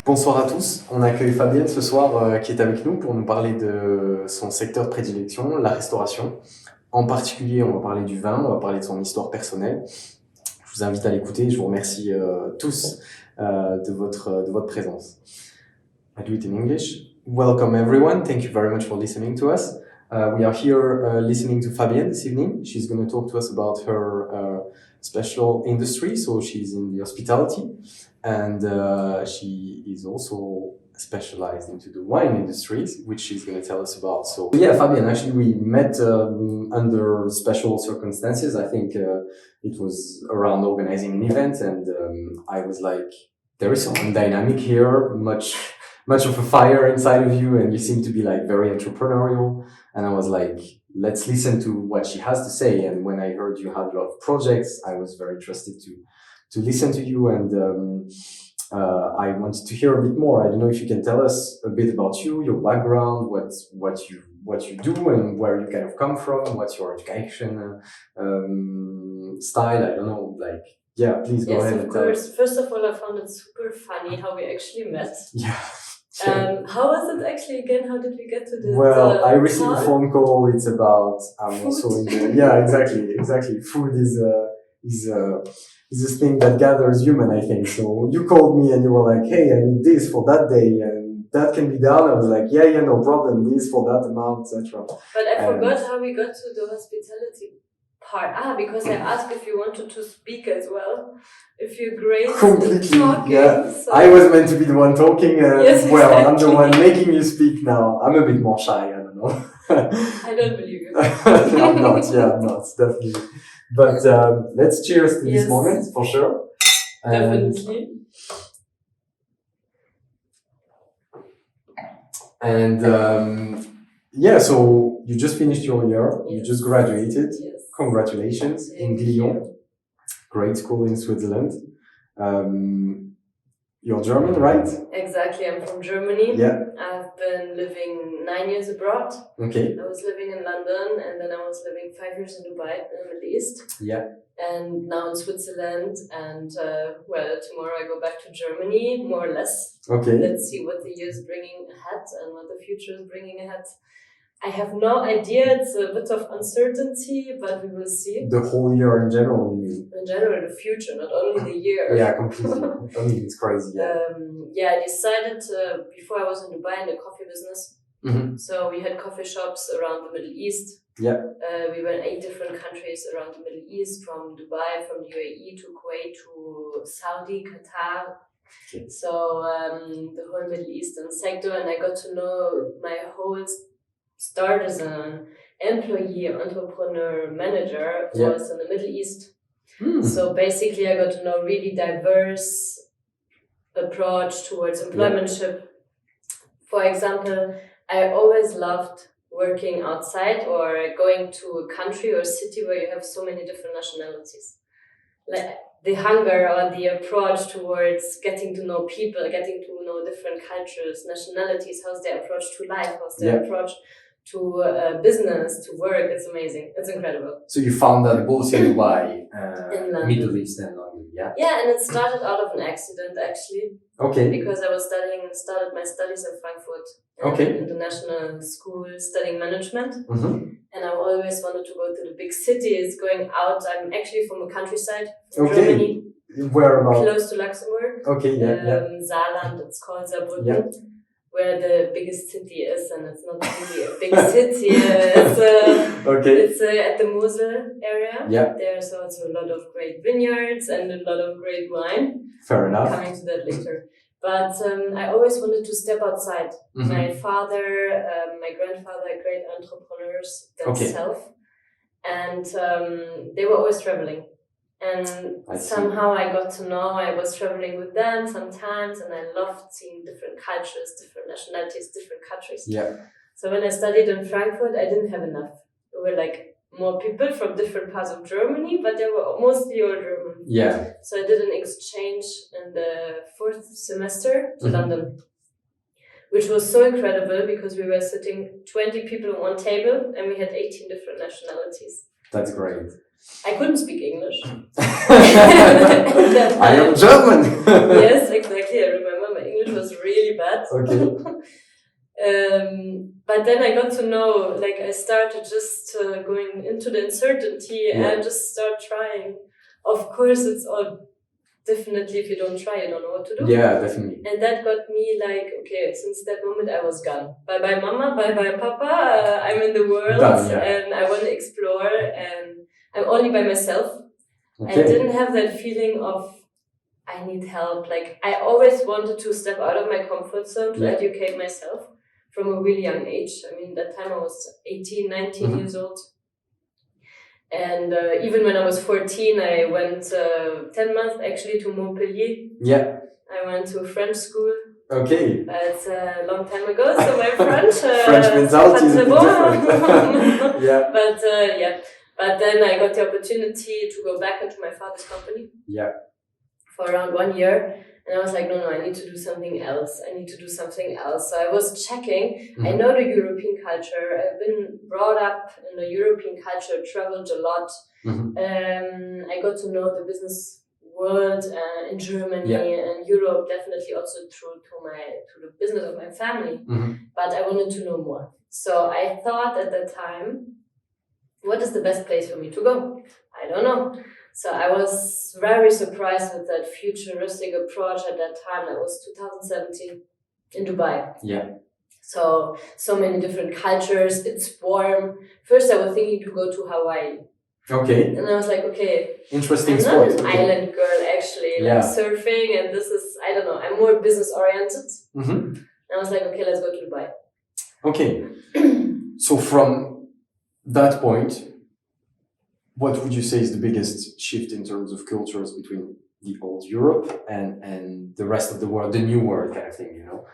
Bonsoir à tous, on accueille Fabienne ce soir qui est avec nous pour nous parler de son secteur de prédilection, la restauration. En particulier, on va parler du vin, on va parler de son histoire personnelle. Je vous invite à l'écouter, je vous remercie tous de votre présence. I do it in English. Welcome everyone, thank you very much for listening to us. We are here listening to Fabienne this evening. She's going to talk to us about her special industry, so she's in the hospitality. And she is also specialized into the wine industries, which she's going to tell us about. So yeah, Fabienne, actually we met under special circumstances. I think it was around organizing an event, and I was like, there is some dynamic here, much of a fire inside of you, and you seem to be like very entrepreneurial. And I was like, let's listen to what she has to say. And when I heard you had a lot of projects, I was very interested to listen to you, and I wanted to hear a bit more. I don't know if you can tell us a bit about you, your background, what you do, and where you kind of come from. What's your education style? I don't know. Like, yeah, please go ahead. Yes, of course. First of all, I found it super funny how we actually met. Yeah. How was it actually again? How did we get to this? Well, I received a phone call. It's about I'm also in the exactly. Food is this thing that gathers human, I think. So you called me and you were like, hey, I need this for that day, and that can be done. I was like, yeah, no problem. This for that amount, etc. But I forgot how we got to the hospitality part. Because I asked if you wanted to speak as well. If you're great completely, talking. Yeah. So. I was meant to be the one talking. Yes, well, exactly. I'm the one making you speak now. I'm a bit more shy. I don't know. I don't believe you. I'm not. Yeah, I'm not. Definitely. But let's cheers to this moment for sure. Definitely. And yeah, so you just finished your year. Yes. You just graduated. Yes. Congratulations in Lyon. Great school in Switzerland. You're German, right? Exactly, I'm from Germany. Yeah. I've been living 9 years abroad. Okay. I was living in London, and then I was living 5 years in Dubai, in the Middle East. Yeah. And now in Switzerland, and well, tomorrow I go back to Germany, more or less. Okay. Let's see what the year is bringing ahead and what the future is bringing ahead. I have no idea, it's a bit of uncertainty, but we will see. The whole year in general, you mean? In general, the future, not only the year. Yeah, completely. I mean, it's crazy. Yeah. I decided before I was in Dubai in the coffee business. Mm-hmm. So we had coffee shops around the Middle East. Yeah. We were in 8 different countries around the Middle East, from Dubai, from UAE to Kuwait to Saudi, Qatar. Okay. So the whole Middle Eastern sector, and I got to know my whole start as an employee, entrepreneur, manager was in the Middle East. So basically I got to know really diverse approach towards employmentship. For example, I always loved working outside or going to a country or city where you have so many different nationalities. Like the hunger or the approach towards getting to know people, getting to know different cultures, nationalities, how's their approach to life, how's their approach to business, to work. It's amazing. It's incredible. So you found that both in Dubai, in Middle East and London, yeah? Yeah, and it started out of an accident actually. Okay. Because I was started my studies in Frankfurt. International school studying management. Mm-hmm. And I always wanted to go to the big cities, going out. I'm actually from a countryside, from Germany. Where about? Close to Luxembourg. Okay, Saarland, it's called Saarbrücken. Yeah. Where the biggest city is, and it's not really a big city. It's at the Mosel area. Yeah. There's also a lot of great vineyards and a lot of great wine. Fair enough. Coming to that later. But I always wanted to step outside. Mm-hmm. My father, my grandfather are great entrepreneurs themselves. And they were always traveling. And somehow I got to know, I was traveling with them sometimes, and I loved seeing different cultures, different nationalities, different countries. Yeah. So when I studied in Frankfurt, I didn't have enough. There were like more people from different parts of Germany, but they were mostly all German. Yeah. So I did an exchange in the 4th semester to London, which was so incredible because we were sitting 20 people on one table and we had 18 different nationalities. That's great. I couldn't speak English. I am German. Yes, exactly. I remember my English was Okay. But then I got to know, like, I started just going into the uncertainty and just start trying. Of course, it's all definitely, if you don't try, you don't know what to do. Yeah, definitely. And that got me like, okay, since that moment I was gone. Bye bye mama, bye bye papa, I'm in the world and I want to explore and I'm only by myself. Okay. I didn't have that feeling of I need help. Like I always wanted to step out of my comfort zone to educate myself from a really young age. I mean, that time I was 18, 19 years old. And even when I was 14, I went 10 months actually to Montpellier. Yeah. I went to French school. Okay. It's a long time ago, so my French... French mentality is a bit different. Yeah. But then I got the opportunity to go back into my father's company. Yeah. For around 1 year. And I was like, no, I need to do something else. So I was checking. I know the European culture. I've been brought up in the European culture, traveled a lot. I got to know the business world in Germany and Europe, definitely also through the business of my family. But I wanted to know more. So I thought at that time, what is the best place for me to go? I don't know. So I was very surprised with that futuristic approach at that time. That was 2017 in Dubai. Yeah. So many different cultures. It's warm. First, I was thinking to go to Hawaii. Okay. And I was like, okay. Interesting I'm spot. not an island girl, actually. Like surfing, and this is, I don't know, I'm more business oriented. And I was like, okay, let's go to Dubai. Okay. So from that point, what would you say is the biggest shift in terms of cultures between the old Europe and the rest of the world, the new world kind of thing, you know?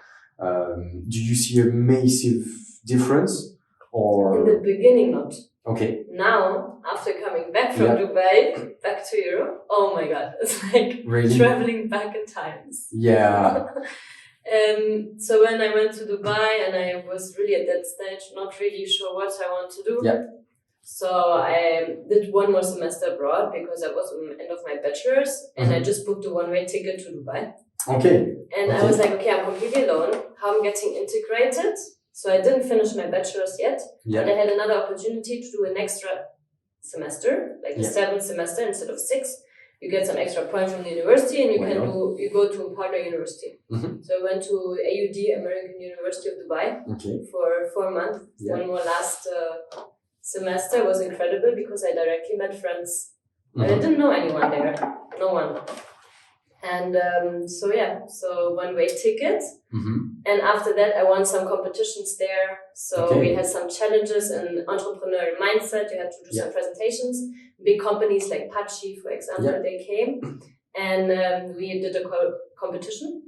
Do you see a massive difference? Or in the beginning, not. Okay. Now, after coming back from Dubai, back to Europe, oh my God, it's like traveling back in times. Yeah. So when I went to Dubai and I was really at that stage, not really sure what I want to do. Yeah. So I did one more semester abroad because I was at the end of my bachelor's and I just booked a one-way ticket to Dubai. Okay. And I was like, okay, I'm completely alone. How I'm getting integrated. So I didn't finish my bachelor's yet. Yeah. But I had another opportunity to do an extra semester, like a 7th semester instead of 6. You get some extra points from the university and you go to a partner university. So I went to AUD, American University of Dubai, for 4 months. Yeah. One more last semester was incredible because I directly met friends. I didn't know anyone there, no one. And so one-way ticket. And after that, I won some competitions there. So we had some challenges in entrepreneurial mindset. You had to do some presentations. Big companies like Pachi, for example, they came. And we did a competition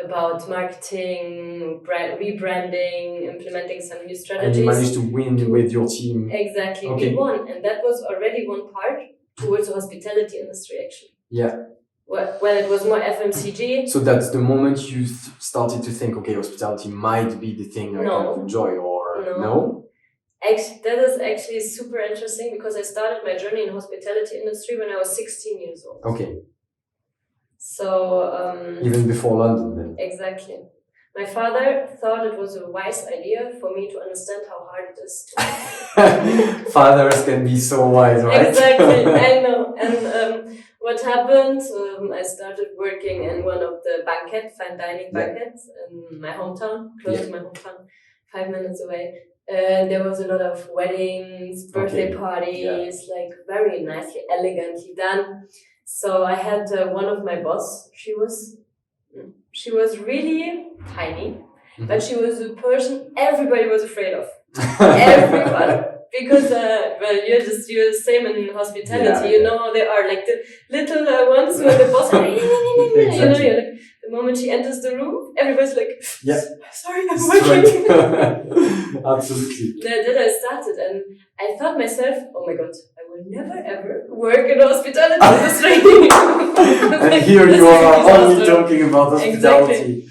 about marketing, rebranding, implementing some new strategies. And you managed to win with your team. Exactly, we won. And that was already one part towards the hospitality industry, actually. Yeah. Well, it was more FMCG. So that's the moment you started to think, okay, hospitality might be the thing I kind of enjoy, or no? Actually, that is actually super interesting because I started my journey in hospitality industry when I was 16 years old. Okay. So... even before London then? Exactly. My father thought it was a wise idea for me to understand how hard it is to... Fathers can be so wise, right? Exactly, I know. And what happened, I started working in one of the fine dining banquets in my hometown, close to my hometown, 5 minutes away. There was a lot of weddings, birthday parties, like very nicely, elegantly done. So I had one of my boss, she was really tiny, but she was a person everybody was afraid of. Everyone. Because, you're the same in hospitality, you know how they are, like the little ones who are the boss, you know, you're like, the moment she enters the room, everybody's like, sorry, I'm working. Absolutely. That I started, and I thought myself, oh my God, I will never ever work in the hospitality industry. And here you are only talking about hospitality. Exactly.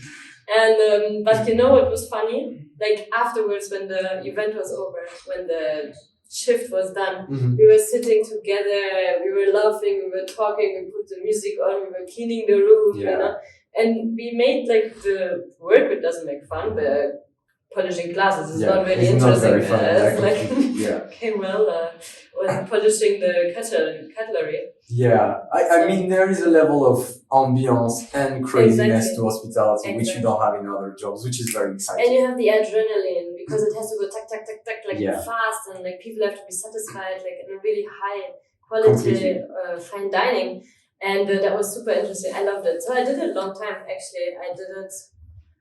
And, but you know what was funny? Like afterwards, when the event was over, when the shift was done, we were sitting together, we were laughing, we were talking, we put the music on, we were cleaning the room, you know. And we made like the work, which doesn't make fun, but polishing glasses is not really interesting. Not very fun, it's like, okay, well, was polishing the cutlery. Yeah, I mean, there is a level of ambiance and craziness to hospitality, which you don't have in other jobs, which is very exciting. And you have the adrenaline, because it has to go tack, tack, tack, tack, like fast, and like people have to be satisfied, like in a really high quality fine dining. And that was super interesting. I loved it. So I did it a long time, actually. I did it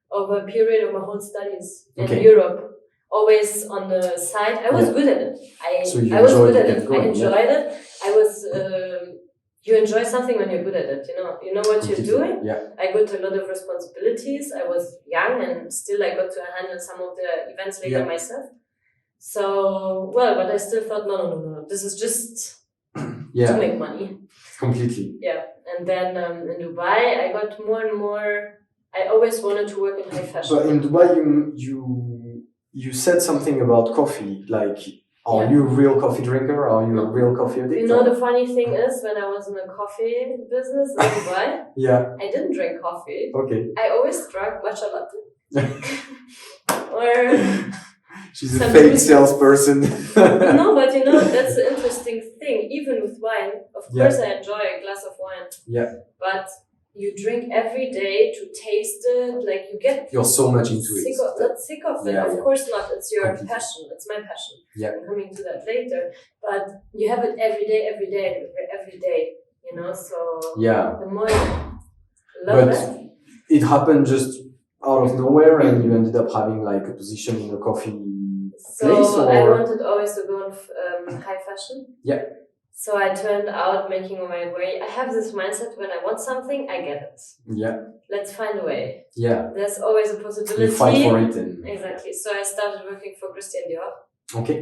over a period of my whole studies in Europe. Always on the side. I was good at it. I was good at it. I enjoyed it. I was. You enjoy something when you're good at it. You know what you're doing. Yeah. I got a lot of responsibilities. I was young, and still I got to handle some of the events later myself. So but I still thought, no. This is just to make money. Completely. Yeah, and then in Dubai, I got more and more. I always wanted to work in high fashion. But in Dubai, you said something about coffee. Like, are you a real coffee drinker? Are you a real coffee addict? You know, the funny thing is, when I was in the coffee business in Dubai, I didn't drink coffee. Okay. I always drank matcha latte. Or she's a fake salesperson. No, but that's the interesting thing. Even with wine, of course, I enjoy a glass of wine. Yeah. But you drink every day to taste it, like you're so much into it. Not sick of it. Of course not. It's your passion. It's my passion. Yeah. I'm coming to that later. But you have it every day. So the more you love it. It happened just out of nowhere, and you ended up having like a position in a coffee place. So I wanted always to go in high fashion. Yeah. So I turned out making my way. I have this mindset: when I want something, I get it. Yeah. Let's find a way. Yeah. There's always a possibility. You fight for it. Exactly. So I started working for Christian Dior. Okay.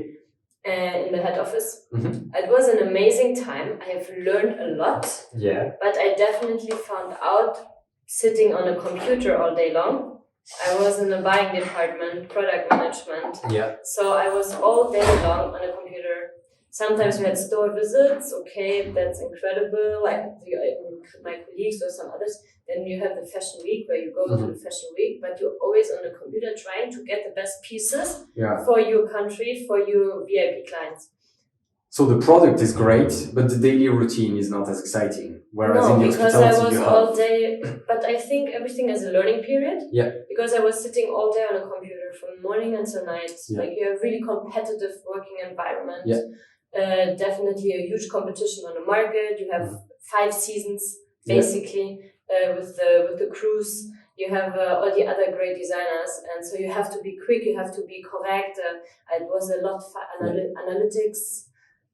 In the head office. Mm-hmm. It was an amazing time. I have learned a lot. Yeah. But I definitely found out sitting on a computer all day long. I was in the buying department, product management. Yeah. So I was all day long on a computer. Sometimes we had store visits. Okay, that's incredible. Like my colleagues or some others. Then you have the fashion week where you go to the fashion week, but you're always on the computer trying to get the best pieces for your country, for your VIP clients. So the product is great, but the daily routine is not as exciting. Whereas in the because I was all day, but I think everything is a learning period. Yeah. Because I was sitting all day on a computer from morning until night. Yeah. Like you have really competitive working environment. Yeah. Definitely a huge competition on the market. You have 5 seasons basically with the crews. You have all the other great designers, and so you have to be quick. You have to be correct. It was a lot of analytics.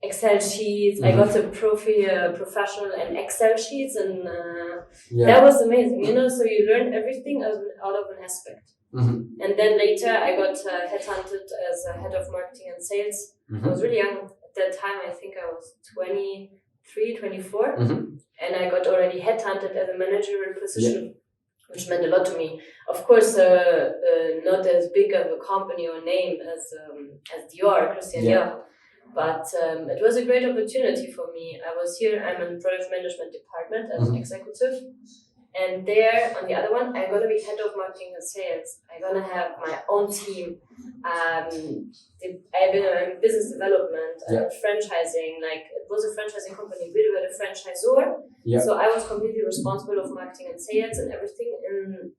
Excel sheets. I got a professional and Excel sheets, and that was amazing. So you learn everything out of an aspect. Mm-hmm. And then later I got headhunted as a head of marketing and sales. I was really young at that time. I think I was 23, 24, and I got already headhunted as a managerial position, which meant a lot to me. Of course, not as big of a company or name as Dior, Christian Dior. But it was a great opportunity for me. I was here, I'm in product management department as an executive. And there, on the other one, I'm going to be head of marketing and sales. I'm going to have my own team. I've been in business development, franchising. Like, it was a franchising company. We were a franchisor. Yeah. So I was completely responsible of marketing and sales and everything in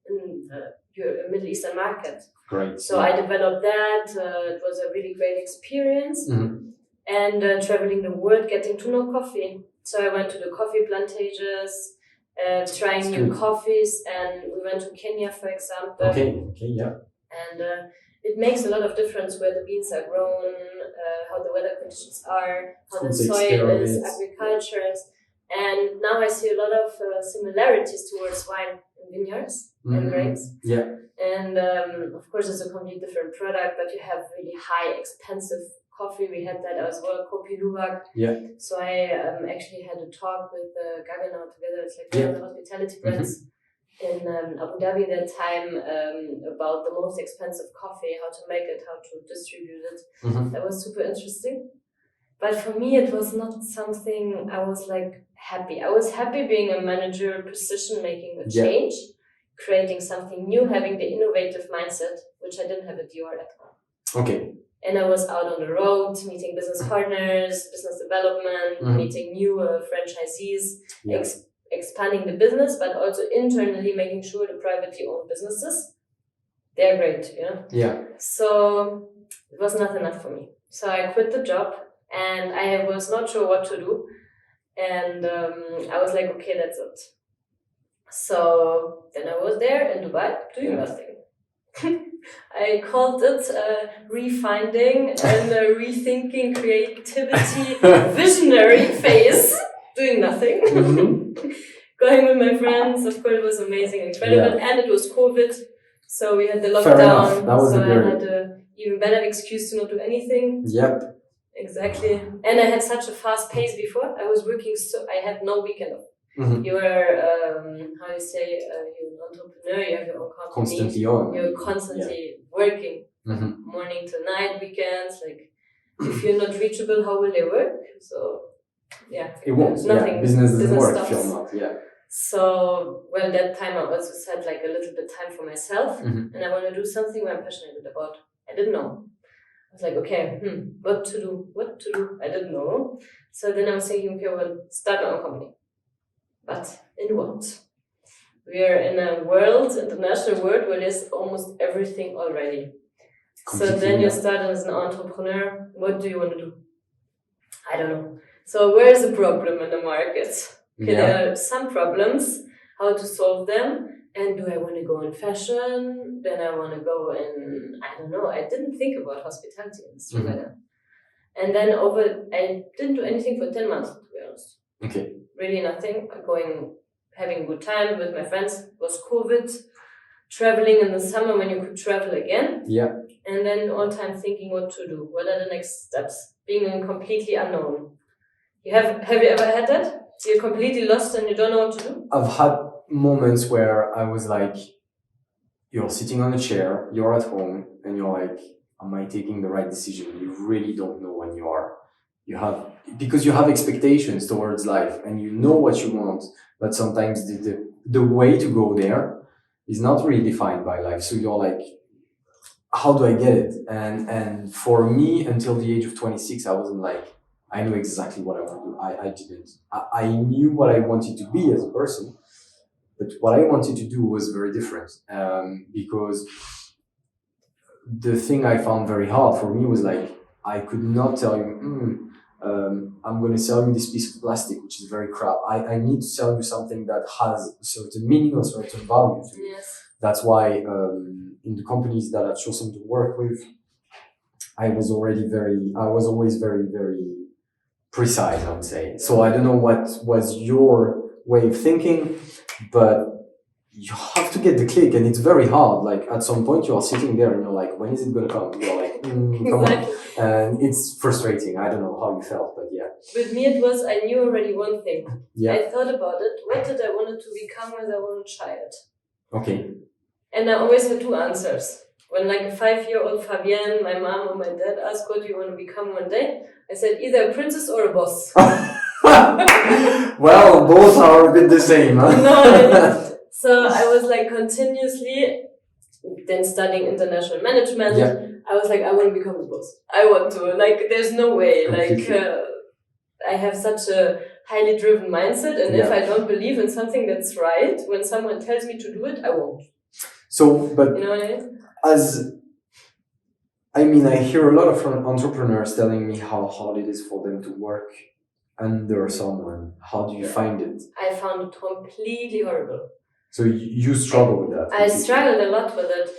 the Middle Eastern market. Great. So I developed that. It was a really great experience. And traveling the world, getting to know coffee. So I went to the coffee plantages, trying new coffees, and we went to Kenya, for example. Okay, yeah. And it makes a lot of difference where the beans are grown, how the weather conditions are, how the soil is, agriculture is. And now I see a lot of similarities towards wine and vineyards and grapes. Yeah. And of course, it's a completely different product, but you have really high, expensive coffee. We had that as well, Kopi Luwak. Yeah. So I actually had a talk with Gaggenau together. It's like one of the hospitality brands in Abu Dhabi that time about the most expensive coffee, how to make it, how to distribute it. That was super interesting. But for me, it was not something I was like happy. I was happy being a managerial position, making a change. creating something new, having the innovative mindset, which I didn't have at Dior at all. Okay. And I was out on the road, meeting business partners, business development, meeting new franchisees, expanding the business, but also internally making sure the privately owned businesses, they're great, you know? Yeah. So it was not enough for me. So I quit the job and I was not sure what to do. And I was like, okay, that's it. So then I was there in Dubai doing nothing. I called it refinding and rethinking creativity visionary phase, doing nothing. Going with my friends, of course, it was amazing, incredible, and it was COVID, so we had the lockdown. Fair enough. That was so the period. I had an even better excuse to not do anything. Yep. Exactly. And I had such a fast pace before. I was working I had no weekend off. You're, how you say, you're an entrepreneur, you have your own company. Constantly on. You're constantly working. Morning to night, weekends, like, if you're not reachable, how will they work? So, yeah. It won't. Nothing. Yeah. Business doesn't work stops. if you're not, yeah. So, well, that time I also set like a little bit time for myself, and I want to do something I'm passionate about. I didn't know. I was like, okay, what to do? I didn't know. So then I was thinking, okay, well, start my own company. But in what? We are in a international world, where there's almost everything already. So then you start as an entrepreneur. What do you want to do? I don't know. So where is the problem in the market? Okay, there are some problems, how to solve them. And do I want to go in fashion? Then I want to go in, I don't know. I didn't think about hospitality industry by then. And then I didn't do anything for 10 months, to be honest. Okay. Really nothing. Having a good time with my friends. It was COVID. Traveling in the summer when you could travel again. Yeah. And then all time thinking what to do. What are the next steps? Being completely unknown. Have you ever had that? You're completely lost and you don't know what to do? I've had moments where I was like, you're sitting on a chair, you're at home, and you're like, am I taking the right decision? You really don't know when you are. Because you have expectations towards life and you know what you want, but sometimes the way to go there is not really defined by life. So you're like, how do I get it? And for me, until the age of 26, I wasn't like, I knew exactly what I want to do. I didn't. I knew what I wanted to be as a person, but what I wanted to do was very different. Because the thing I found very hard for me was like, I could not tell you, I'm going to sell you this piece of plastic, which is very crap. I need to sell you something that has a certain meaning or a certain value to me. Yes. That's why in the companies that I've chosen to work with, I was always very, very precise, I would say. So I don't know what was your way of thinking, but you have to get the click, and it's very hard. Like at some point you are sitting there and you're like, when is it going to come? You're like, come on. And it's frustrating. I don't know how you felt, but yeah. With me it was, I knew already one thing. Yeah. I thought about it. What did I want to become when I was a child? Okay. And I always had two answers. When like a 5-year-old Fabienne, my mom or my dad asked, what do you want to become one day? I said, either a princess or a boss. Well, both are a bit the same, huh? No. So I was like continuously then studying international management. Yeah. I was like, I want to become a boss. I want to. Like, there's no way. Completely. Like, I have such a highly driven mindset, and if I don't believe in something that's right, when someone tells me to do it, I won't. So, but you know what I mean? I hear a lot of entrepreneurs telling me how hard it is for them to work under someone. How do you find it? I found it completely horrible. So you struggle with that? I struggled a lot with it,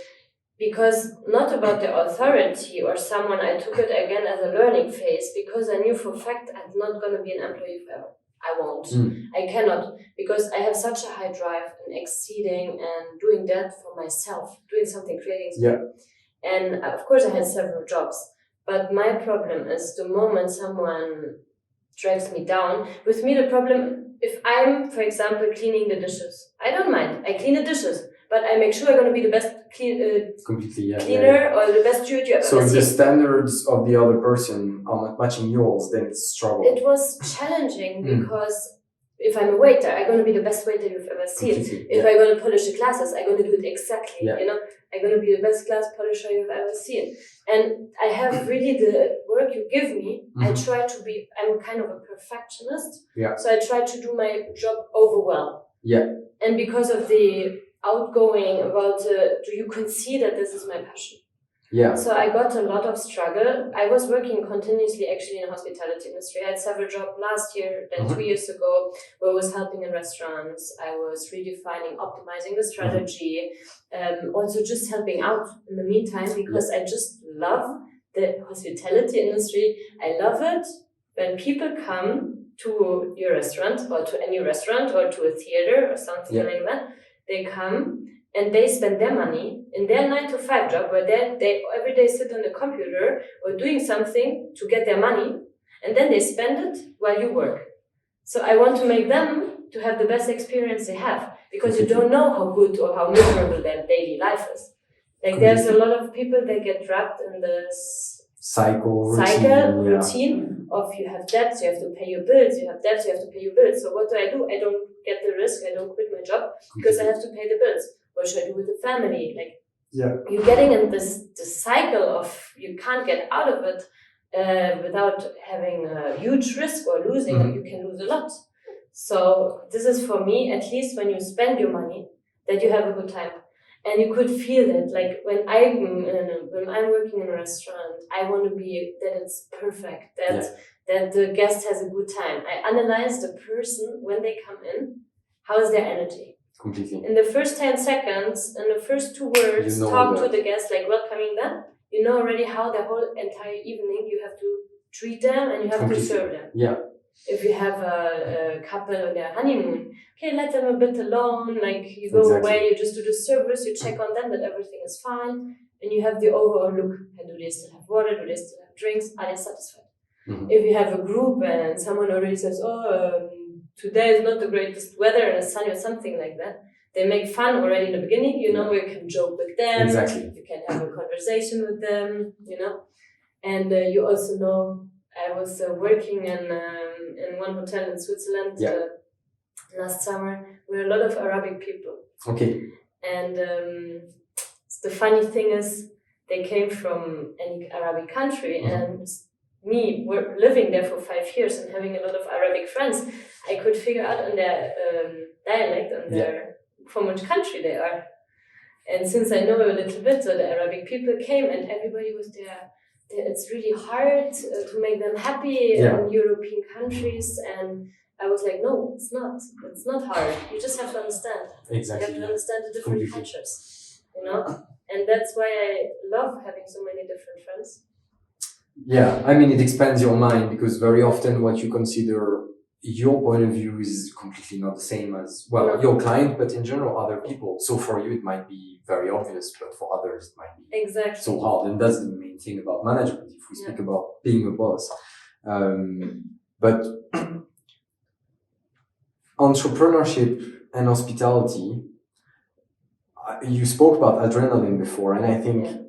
because not about the authority or someone. I took it again as a learning phase, because I knew for a fact I'm not going to be an employee forever. I won't. I cannot, because I have such a high drive in exceeding and doing that for myself, doing something, creating something. Yeah. And of course I had several jobs, but my problem is the moment someone drags me down. With me, the problem, if I'm, for example, cleaning the dishes, I don't mind. I clean the dishes, but I make sure I'm going to be the best cleaner or the best steward you ever So if seen. the standards of the other person are not matching yours, then it's a struggle. It was challenging because if I'm a waiter, I'm going to be the best waiter you've ever seen. If I'm going to polish the glasses, I'm going to do it exactly. You know, I'm going to be the best glass polisher you've ever seen. And I have really the work you give me. I try to be, I'm kind of a perfectionist. So I try to do my job over well. And because of the outgoing about, do you consider this is my passion? So I got a lot of struggle. I was working continuously actually in the hospitality industry. I had several jobs last year, then 2 years ago, where I was helping in restaurants. I was redefining, optimizing the strategy, also just helping out in the meantime, because I just love the hospitality industry. I love it when people come to your restaurant or to any restaurant or to a theater or something like that. They come and they spend their money in their 9-to-5 job, where they every day sit on the computer or doing something to get their money, and then they spend it while you work. So I want to make them to have the best experience they have, because you don't know how good or how miserable their daily life is. Like there's a lot of people that get trapped in this routine of you have debts, you have to pay your bills, you have debts, you have to pay your bills. So what do? I don't get the risk, I don't quit my job because I have to pay the bills. What should I do with the family? Like, you're getting in this cycle of you can't get out of it without having a huge risk or losing. You can lose a lot. So this is for me, at least when you spend your money, that you have a good time. And you could feel it, like when I'm working in a restaurant, I want to be that it's perfect, that the guest has a good time. I analyze the person when they come in, how is their energy. Completely. In the first 10 seconds, in the first 2 words, talk to the guest, like welcoming them, you know already how the whole entire evening you have to treat them and you have to serve them. If you have a couple on their honeymoon, okay, let them a bit alone, like you go away, you just do the service, you check on them that everything is fine, and you have the overall look. And do they still have water? Do they still have drinks? Are they satisfied? If you have a group and someone already says, today is not the greatest weather and it's sunny or something like that, they make fun already in the beginning, you know, you can joke with them, you can have a conversation with them, you know. And you also know, I was working in one hotel in Switzerland last summer with a lot of Arabic people. And the funny thing is, they came from any Arabic country, and me living there for 5 years and having a lot of Arabic friends, I could figure out on their dialect and from which country they are. And since I know a little bit, so the Arabic people came and everybody was there. It's really hard to make them happy in European countries, and I was like, no, it's not. It's not hard. You just have to understand. You have to understand the different cultures, you know? And that's why I love having so many different friends. I mean, it expands your mind, because very often what you consider your point of view is completely not the same as, your client, but in general, other people. So for you, it might be very obvious, but for others, it might be so hard. And that's the main thing about management, if we speak about being a boss. But entrepreneurship and hospitality, you spoke about adrenaline before, and I think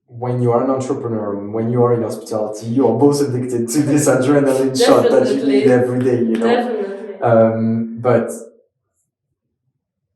when you are an entrepreneur and when you are in hospitality, you are both addicted to this adrenaline shot that you need every day, you know. But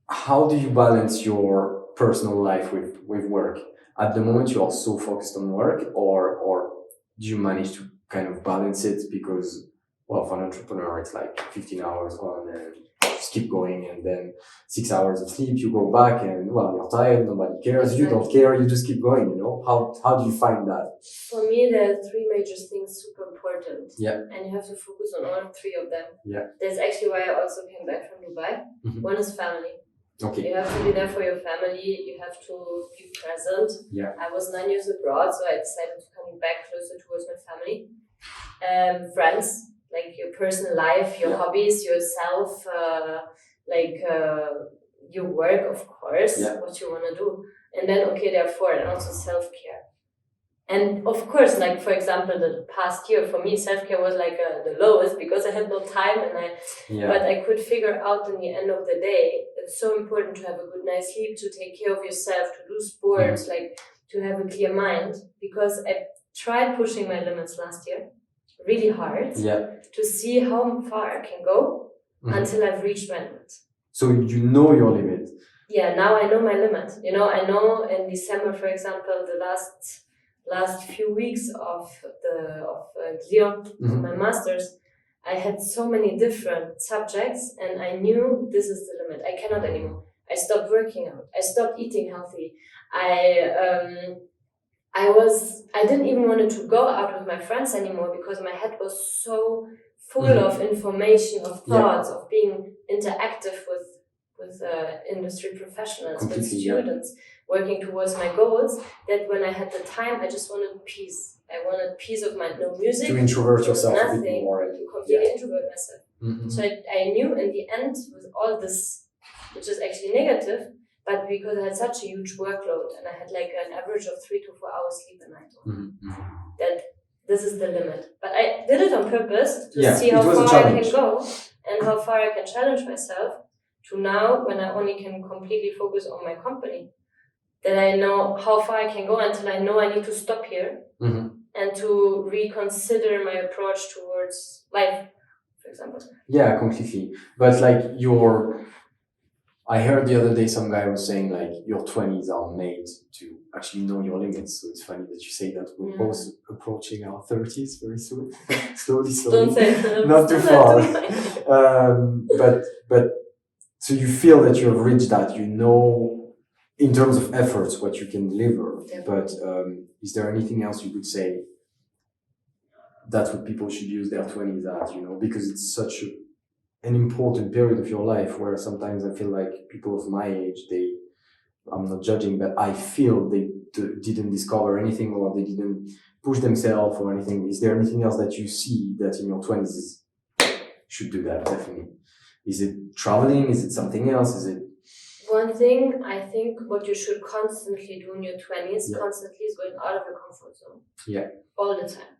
how do you balance your personal life with work? At the moment, you are so focused on work, or do you manage to kind of balance it? Because, for an entrepreneur, it's like 15 hours on and just keep going, and then 6 hours of sleep, you go back and, you're tired, nobody cares, you don't care, you just keep going, you know? How do you find that? For me, there are 3 major things super important. And you have to focus on all 3 of them. That's actually why I also came back from Dubai. One is family. You have to be there for your family, you have to be present. I was 9 years abroad, so I decided to come back closer towards my family. Friends, like your personal life, your hobbies, yourself, your work, of course, what you want to do. And then, therefore, and also self-care. And of course, like for example, the past year for me, self-care was like the lowest because I had no time, but I could figure out in the end of the day, it's so important to have a good night's sleep, to take care of yourself, to do sports, like to have a clear mind, because I tried pushing my limits last year really hard to see how far I can go. until I've reached my limit. So you know your limit. Yeah, now I know my limit. You know, I know in December, for example, the last few weeks of Lyon, of my master's, I had so many different subjects, and I knew this is the limit. I cannot anymore. I stopped working out. I stopped eating healthy. I didn't even want to go out with my friends anymore because my head was so full of information, of thoughts, of being interactive with industry professionals, with students, working towards my goals, that when I had the time, I just wanted peace. I wanted peace of mind, no music. To introvert yourself nothing, a bit more. To completely introvert myself. So I knew in the end, with all this, which is actually negative, but because I had such a huge workload and I had like an average of 3 to 4 hours sleep a night, that this is the limit. But I did it on purpose to see how far I can go and how far I can challenge myself to now when I only can completely focus on my company, that I know how far I can go until I know I need to stop here and to reconsider my approach towards life, for example. Yeah, completely. But like I heard the other day some guy was saying like your 20s are made to actually know your limits. So it's funny that you say that we're both approaching our 30s very soon. slowly. Don't say that. Not too far. But so you feel that you have reached that, you know, in terms of efforts, what you can deliver. Yeah. But is there anything else you could say that's what people should use their 20s at, you know, because it's such an important period of your life where sometimes I feel like people of my age, I'm not judging, but I feel they didn't discover anything or they didn't push themselves or anything. Is there anything else that you see that in your 20s should do that, definitely? Is it traveling? Is it something else? Is it? One thing, I think what you should constantly do in your 20s, constantly is going out of your comfort zone. Yeah. All the time.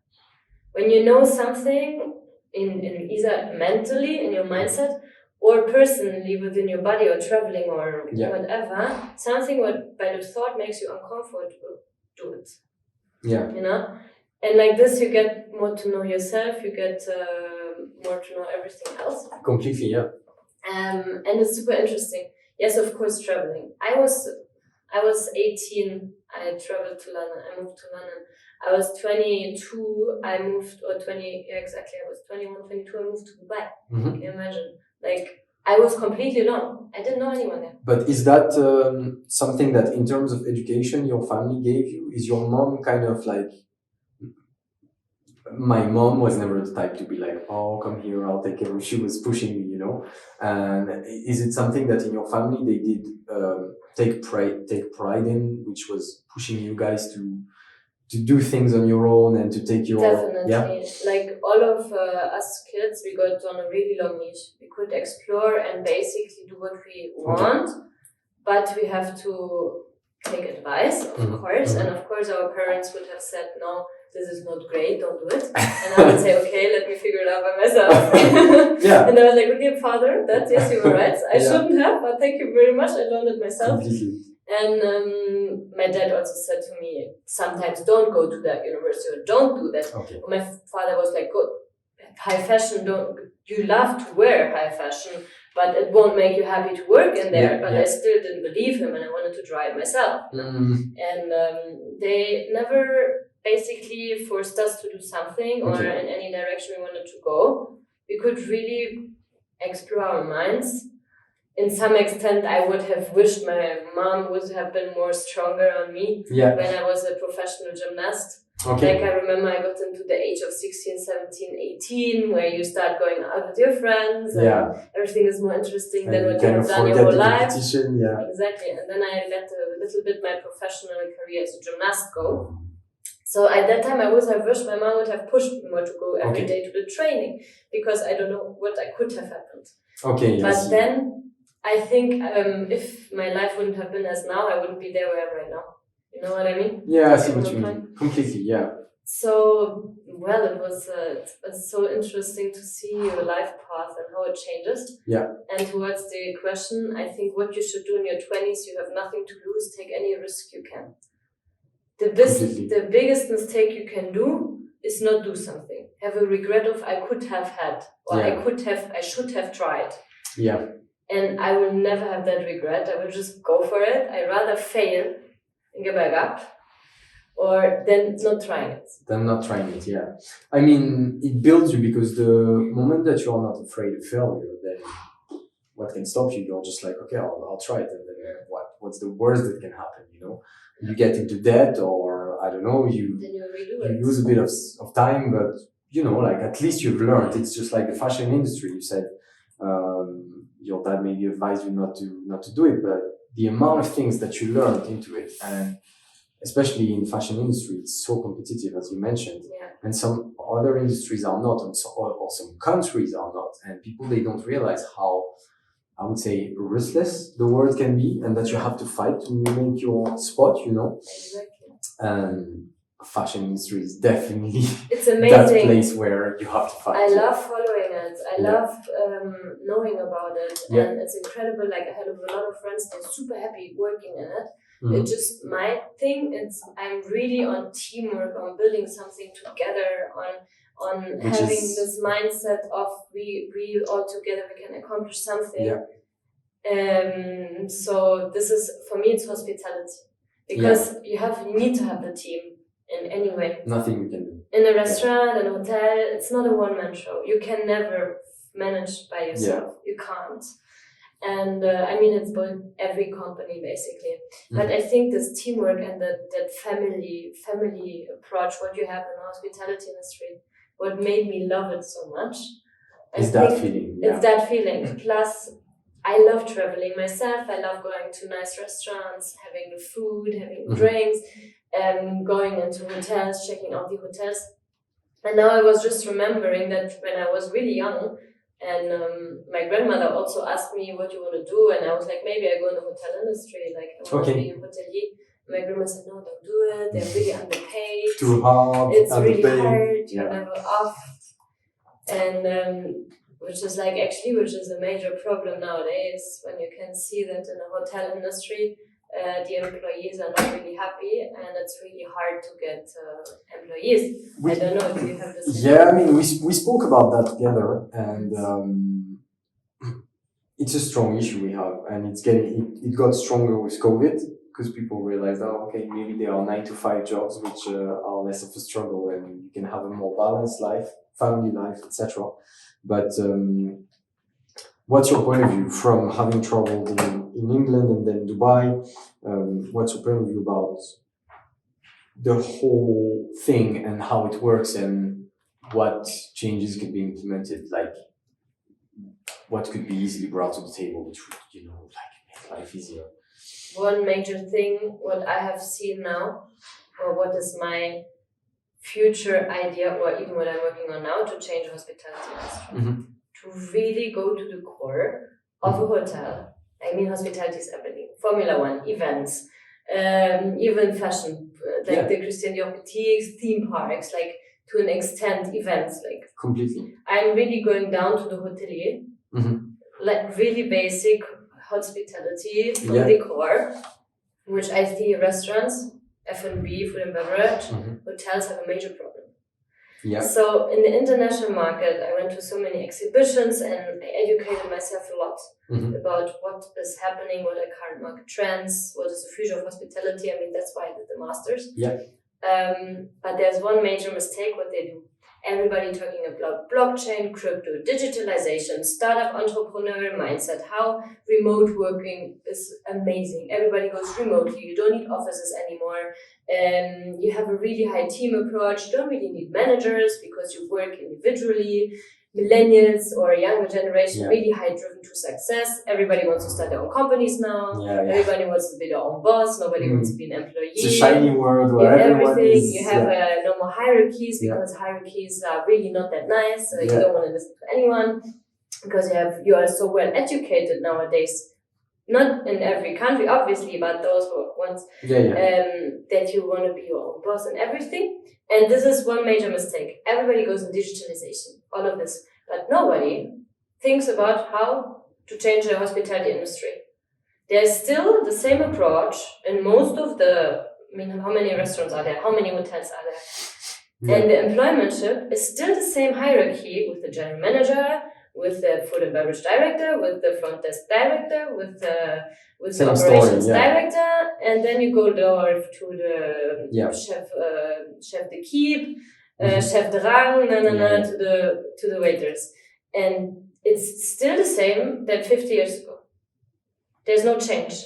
When you know something, in either mentally in your mindset or personally within your body or traveling or whatever, something what by the thought makes you uncomfortable, do it. Yeah. You know? And like this you get more to know yourself, you get more to know everything else. Completely, yeah. And it's super interesting. Yes, of course, traveling. I was 18, I traveled to London, I moved to London. I was 22, I moved, or 20, yeah, exactly, I was 21, 22, I moved to Dubai. Can you imagine? Like, I was completely alone. I didn't know anyone there. But is that something that in terms of education your family gave you? Is your mom kind of like, my mom was never the type to be like, oh, come here, I'll take care of you. She was pushing me, you know? And is it something that in your family they did take pride in, which was pushing you guys to do things on your own and to take your... Definitely. Yeah? Like all of us kids, we got on a really long leash. We could explore and basically do what we want, but we have to take advice, of course. And of course our parents would have said, no, this is not great, don't do it. And I would say, okay, let me figure it out by myself. And I was like, okay, father, yes, you were right. I shouldn't have, but thank you very much. I learned it myself. Completely. And my dad also said to me, sometimes don't go to that university or don't do that. Okay. My father was like, good, high fashion, you love to wear high fashion, but it won't make you happy to work in there. But I still didn't believe him and I wanted to try it myself. And they never basically forced us to do something or in any direction we wanted to go. We could really explore our minds. In some extent, I would have wished my mom would have been more stronger on me when I was a professional gymnast. Like I remember I got into the age of 16, 17, 18, where you start going out with your friends and everything is more interesting than what you have done your whole life. Exactly. And then I let a little bit my professional career as a gymnast go. So at that time, I would have wished my mom would have pushed me more to go every day to the training because I don't know what could have happened. But then I think if my life wouldn't have been as now, I wouldn't be there where I am right now. You know what I mean? Yeah, I see what you mean. Completely, yeah. So, well, it was so interesting to see your life path and how it changes. Yeah. And towards the question, I think what you should do in your 20s, you have nothing to lose, take any risk you can. The biggest mistake you can do is not do something. Have a regret of I could have had, or I should have tried. Yeah. And I will never have that regret. I will just go for it. I'd rather fail and get back up, or than not trying it. Yeah. I mean, it builds you, because the moment that you are not afraid of failure, then what can stop you? You're just like, okay, I'll try it, and then what's the worst that can happen? You get into debt, or I don't know, you lose a bit of time, but like at least you've learned. It's just like the fashion industry. You said your dad maybe advised you not to do it, but the amount of things that you learned into it, and especially in fashion industry, it's so competitive, as you mentioned, and some other industries are not, or some countries are not, and people, they don't realize how, I would say, ruthless the world can be, and that you have to fight to make your spot, Exactly. And fashion industry is definitely it's amazing. That place where you have to fight. I love following it. I love knowing about it, and it's incredible. Like, I had a lot of friends, they're super happy working in it. Mm-hmm. It's just my thing. I'm really on teamwork, on building something together, on having this mindset of we all together we can accomplish something. So this is, for me, it's hospitality, because you need to have the team in any way. Nothing you can do. In a restaurant, in a hotel, it's not a one-man show. You can never manage by yourself. You can't. And I mean, it's for every company basically. But I think this teamwork and that family approach, what you have in the hospitality industry, what made me love it so much. Is that feeling. It's that feeling. Plus, I love traveling myself. I love going to nice restaurants, having the food, having drinks, going into hotels, checking out the hotels. And now I was just remembering that when I was really young, and my grandmother also asked me what you want to do, and I was like, maybe I go in the hotel industry, like I want to be a hotelier. My grandma said, no, don't do it. They're really underpaid. Too hard. It's really hard. You're never off. And which is a major problem nowadays, when you can see that in the hotel industry, the employees are not really happy, and it's really hard to get employees. I don't know if you have this. Yeah, I mean, we spoke about that together, and it's a strong issue we have, and it got stronger with COVID, because people realized, okay, maybe there are 9-to-5 jobs which are less of a struggle, and you can have a more balanced life, family life, etc. But what's your point of view from having traveled in England and then Dubai? What's your point of view about the whole thing and how it works, and what changes could be implemented? Like, what could be easily brought to the table, which would, make life easier? One major thing, what I have seen now, or what is my future idea, or even what I'm working on now, to change the hospitality industry. To really go to the core of a hotel. I mean, hospitality is everything. Formula One, events, even fashion, like the Christian Dior boutiques, theme parks, like to an extent, events, like completely. I'm really going down to the hotelier, like really basic hospitality from the core, which I see restaurants, F&B, food and beverage, hotels have a major problem. Yeah. So in the international market, I went to so many exhibitions, and I educated myself a lot about what is happening, what are current market trends, what is the future of hospitality. I mean, that's why I did the masters. Yeah. But there's one major mistake what they do. Everybody talking about blockchain, crypto, digitalization, startup entrepreneurial mindset, how remote working is amazing. Everybody goes remotely. You don't need offices anymore. You have a really high team approach. You don't really need managers because you work individually. Millennials or younger generation, really high driven to success. Everybody wants to start their own companies now. Everybody wants to be their own boss. Nobody wants to be an employee. It's a shiny world where everyone is. You have no more hierarchies, because hierarchies are really not that nice. You don't want to listen to anyone, because you are so well educated nowadays. Not in every country, obviously, but those ones that you want to be your own boss and everything. And this is one major mistake. Everybody goes in digitalization, all of this, but nobody thinks about how to change the hospitality industry. There's still the same approach in most of how many restaurants are there? How many hotels are there? And the employmentship is still the same hierarchy with the general manager, with the food and beverage director, with the front desk director, with the operations director, and then you go lower to the chef de keep, chef de rang, to the waiters, and it's still the same than 50 years ago. There's no change.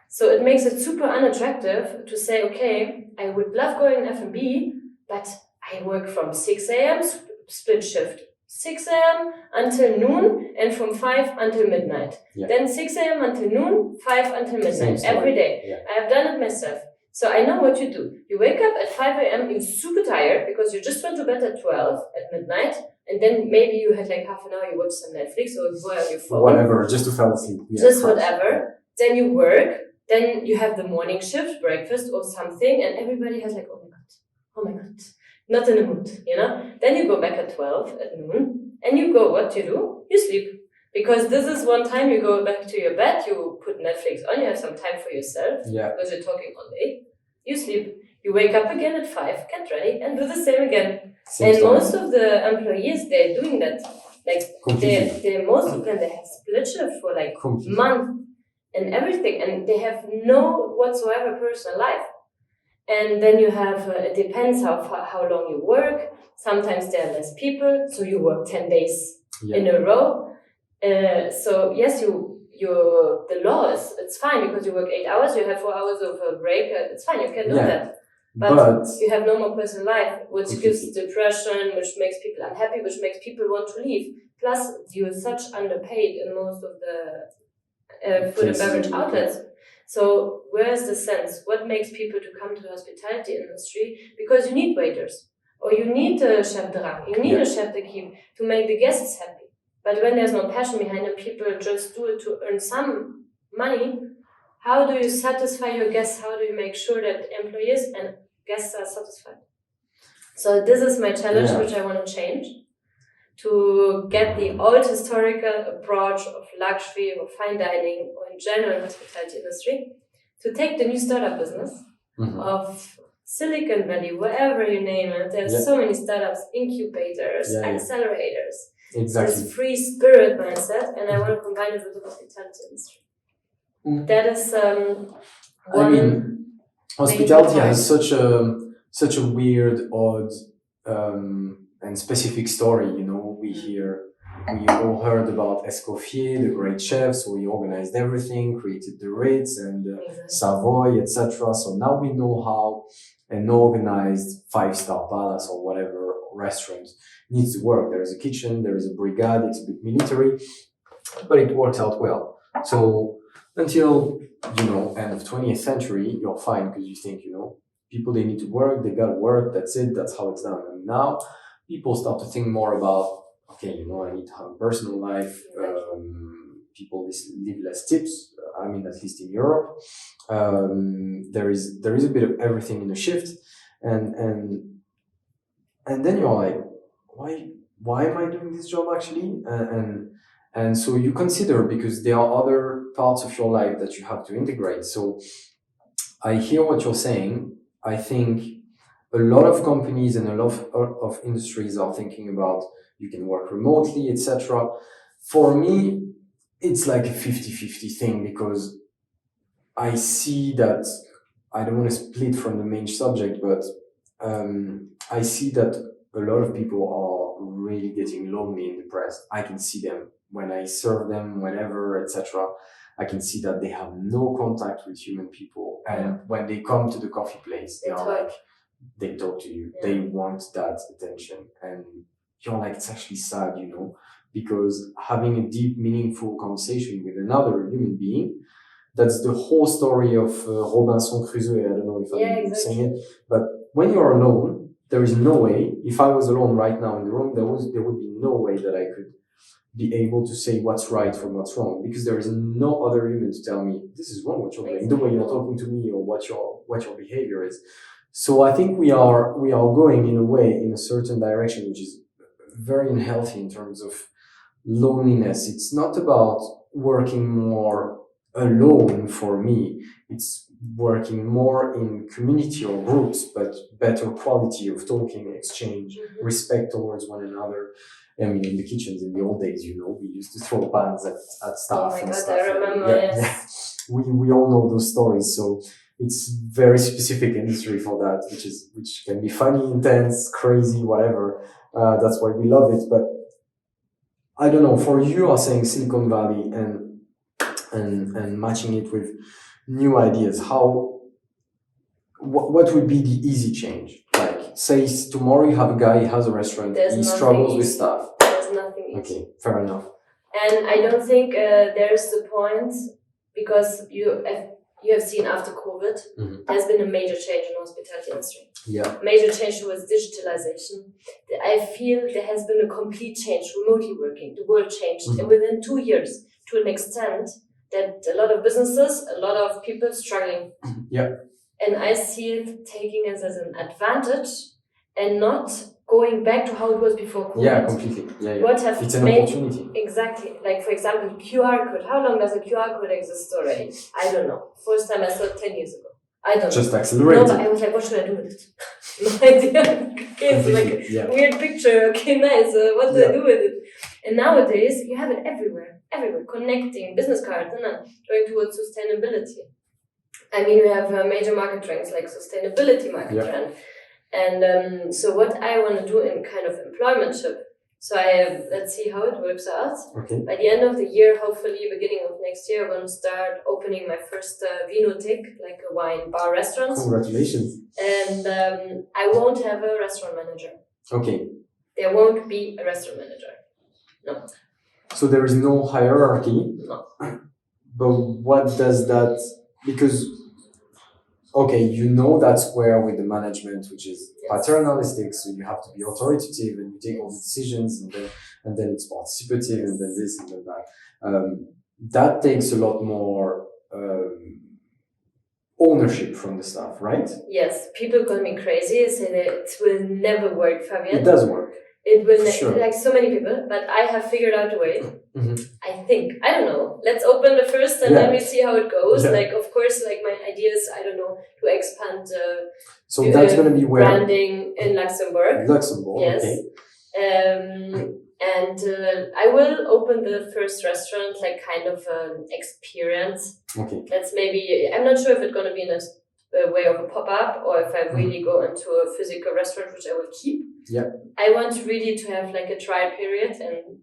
So it makes it super unattractive to say, okay, I would love going in F&B, but I work from 6 a.m. split shift. 6 a.m. until noon, and from 5 until midnight. Then 6 a.m. until noon, 5 until midnight, every day. I have done it myself. So I know what you do. You wake up at 5 a.m., you're super tired because you just went to bed at 12 at midnight, and then maybe you had like half an hour, you watch some Netflix or you on your phone. Whatever, just to fall asleep. Just whatever. Then you work, then you have the morning shift, breakfast or something, and everybody has like, oh my God. Not in the mood, Then you go back at 12 at noon, and you go, what you do? You sleep. Because this is one time you go back to your bed, you put Netflix on, you have some time for yourself, because you're talking all day. You sleep. You wake up again at 5, get ready, and do the same again. Most of the employees, they're doing that. Like, most of them, they have split shift for like a month and everything, and they have no whatsoever personal life. And then you have, it depends how long you work. Sometimes there are less people, so you work 10 days in a row. So yes, the law is, it's fine because you work 8 hours, you have 4 hours of a break, it's fine, you can do that. But you have no more personal life, which gives depression, which makes people unhappy, which makes people want to leave. Plus, you're such underpaid in most of the food and beverage outlets. So where's the sense? What makes people to come to the hospitality industry? Because you need waiters, or you need a chef de rang, you need a chef de keep to make the guests happy. But when there's no passion behind it, people just do it to earn some money. How do you satisfy your guests? How do you make sure that employees and guests are satisfied? So this is my challenge, which I want to change. To get the old historical approach of luxury or fine dining or in general hospitality industry, to take the new startup business of Silicon Valley, wherever you name it. There's so many startups, incubators, accelerators. Exactly. This free spirit mindset, and I want to combine it with the hospitality industry. That is hospitality has such a weird, odd, and specific story. We all heard about Escoffier, the great chef, so he organized everything, created the Ritz and Savoy, etc. So now we know how an organized 5-star palace or whatever restaurant needs to work. There is a kitchen, there is a brigade, it's a bit military, but it works out well. So until, end of 20th century, you're fine because you think, people, they need to work, they gotta work, that's it, that's how it's done. And now people start to think more about, okay, I need to have a personal life. People live less tips. At least in Europe, there is a bit of everything in a shift, and then you're like, why am I doing this job actually? And so you consider, because there are other parts of your life that you have to integrate. So I hear what you're saying. I think a lot of companies and a lot of industries are thinking about, you can work remotely, etc. For me, it's like a 50-50 thing, because I see that, I don't want to split from the main subject, but I see that a lot of people are really getting lonely and depressed. I can see them when I serve them, whenever, etc. I can see that they have no contact with human people. And when they come to the coffee place, they talk to you. They want that attention. And you're like, it's actually sad, because having a deep, meaningful conversation with another human being, that's the whole story of Robinson Crusoe. I don't know if I'm saying it, but when you're alone, there is no way, if I was alone right now in the room, there would be no way that I could be able to say what's right from what's wrong, because there is no other human to tell me, this is wrong what you're doing, the way you're talking to me, or what your behavior is. So I think we are going in a way, in a certain direction, which is very unhealthy in terms of loneliness. It's not about working more alone for me. It's working more in community or groups, but better quality of talking, exchange, respect towards one another. I mean, in the kitchens in the old days, you know, we used to throw pans at staff. Oh my and God, stuff. I remember, yes. We all know those stories, so it's very specific industry for that, which can be funny, intense, crazy, whatever. That's why we love it. But I don't know, for you are saying Silicon Valley and matching it with new ideas, what would be the easy change? Like, say tomorrow you have a guy, he has a restaurant, he struggles with staff. There's nothing easy. Okay, fair enough. And I don't think there's the point, because you have seen after COVID, there's been a major change in the hospitality industry. Yeah. Major change towards digitalization. I feel there has been a complete change, remotely working. The world changed within 2 years to an extent that a lot of businesses, a lot of people struggling. Yeah. And I see it taking it as an advantage and not going back to how it was before COVID. Yeah, completely. Yeah. It's an opportunity. Exactly. Like, for example, QR code. How long does a QR code exist already? I don't know. First time I saw it 10 years ago. I don't know. Just accelerated. No, but I was like, what should I do with it? No idea. Okay, it's like weird picture. Okay, nice. What do I do with it? And nowadays, you have it everywhere. Everywhere. Connecting business cards and then going towards sustainability. I mean, we have major market trends like sustainability market trend. And so what I want to do in kind of employmentship, so let's see how it works out. Okay. By the end of the year, hopefully beginning of next year, I'm going to start opening my first vinothek, like a wine bar restaurant. Congratulations. And I won't have a restaurant manager. Okay. There won't be a restaurant manager. No. So there is no hierarchy? No. But what does that, because okay, you know that square with the management, which is paternalistic, so you have to be authoritative and you take all the decisions, and then it's participative, and then this and then that. That takes a lot more ownership from the staff, right? Yes, people call me crazy, say that it will never work, Fabienne. It does work. It will, like so many people, but I have figured out a way. I think. I don't know. Let's open the first and then we see how it goes. Like, of course, like my ideas, I don't know, to expand so that's going to be where? Branding in Luxembourg. Luxembourg, yes. Okay. And I will open the first restaurant, like kind of an experience. Okay. That's maybe, I'm not sure if it's going to be in a way of a pop-up or if I really go into a physical restaurant, which I will keep. Yeah. I want really to have like a trial period and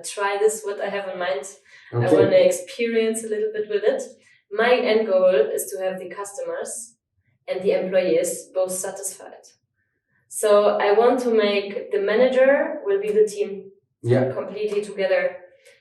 try this, what I have in mind. Okay. I want to experience a little bit with it. My end goal is to have the customers and the employees both satisfied. So I want to make the manager will be the team completely together.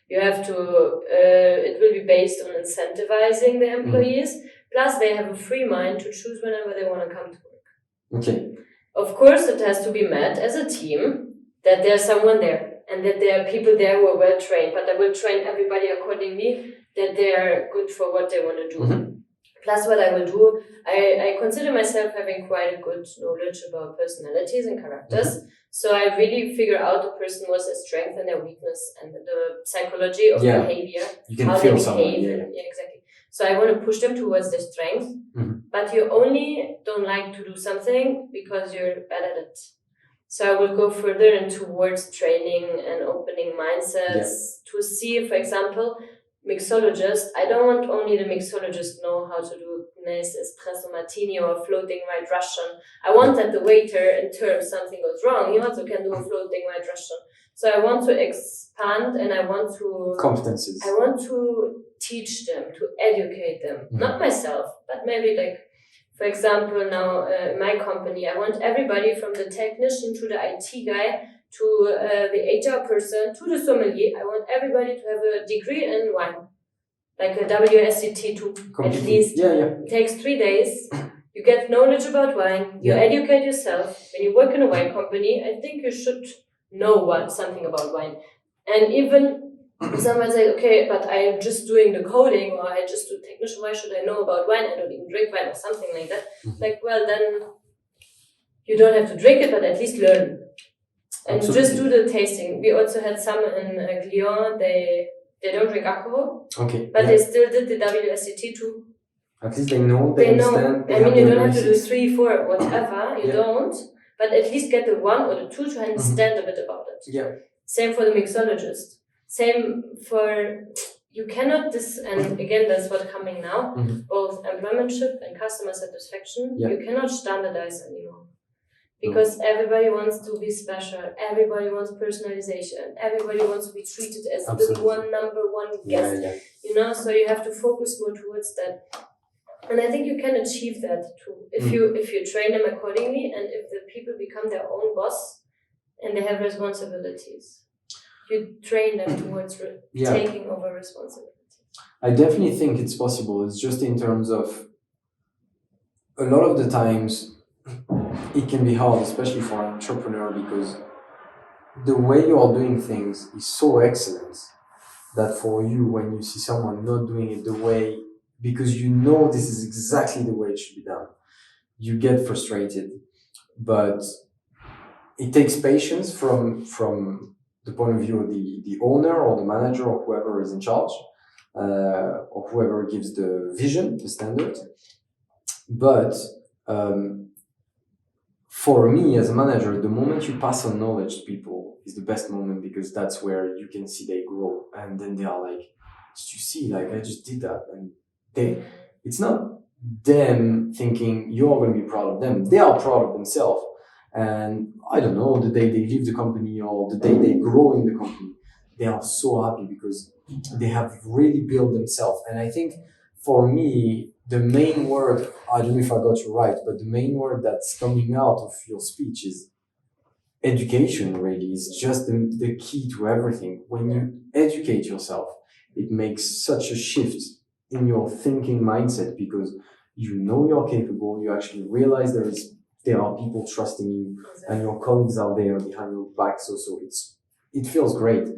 You have to, it will be based on incentivizing the employees. Plus they have a free mind to choose whenever they want to come to work. Okay. Of course, it has to be met as a team, that there's someone there and that there are people there who are well trained, but I will train everybody accordingly, that they are good for what they want to do. Plus what I will do, I consider myself having quite a good knowledge about personalities and characters. So I really figure out the person what's their strength and their weakness and the psychology of behavior. You can feel someone. Yeah, exactly. So I want to push them towards their strength, but you only don't like to do something because you're bad at it. So I will go further and towards training and opening mindsets to see, for example, mixologist. I don't want only the mixologist know how to do nice espresso martini or floating white Russian. I want that the waiter, in terms something goes wrong, he also can do a floating white Russian. So I want to expand and I want to... competencies. I want to teach them, to educate them. Not myself, but maybe like, for example, now in my company, I want everybody from the technician to the IT guy to the HR person to the sommelier. I want everybody to have a degree in wine, like a WSET2 at least. It takes 3 days. You get knowledge about wine. You educate yourself. When you work in a wine company, I think you should know something about wine. And even someone say, okay, but I'm just doing the coding or I just do technician. Why should I know about wine? I don't even drink wine or something like that. Like, well, then you don't have to drink it, but at least learn. And just do the tasting. We also had some in Lyon, they don't drink alcohol, but they still did the WSET too. At least they know, they understand. I mean, you don't have to do 3, 4, whatever. You don't, but at least get the 1 or the 2 to understand a bit about it. Yeah. Same for the mixologist. Same for, you cannot and again, that's what's coming now. Both employmentship and customer satisfaction. You cannot standardize anymore. Because everybody wants to be special, everybody wants personalization, everybody wants to be treated as the number one guest. You know, so you have to focus more towards that. And I think you can achieve that too. If you train them accordingly and if the people become their own boss and they have responsibilities, you train them towards taking over responsibilities. I definitely think it's possible. It's just in terms of a lot of the times it can be hard, especially for an entrepreneur, because the way you are doing things is so excellent that for you, when you see someone not doing it the way, because you know this is exactly the way it should be done, you get frustrated. But it takes patience from the point of view of the owner or the manager or whoever is in charge, or whoever gives the vision, the standard. But for me as a manager, the moment you pass on knowledge to people is the best moment, because that's where you can see they grow, and then they are like, did you see, like I just did that, and it's not them thinking you're going to be proud of them, they are proud of themselves. And I don't know, the day they leave the company or the day they grow in the company, they are so happy because they have really built themselves. And I think for me, the main word, I don't know if I got you right, but the main word that's coming out of your speech is education. Really, is just the key to everything. When you educate yourself, it makes such a shift in your thinking mindset, because you know you're capable, you actually realize there are people trusting you, and your colleagues are there behind your back. So it feels great.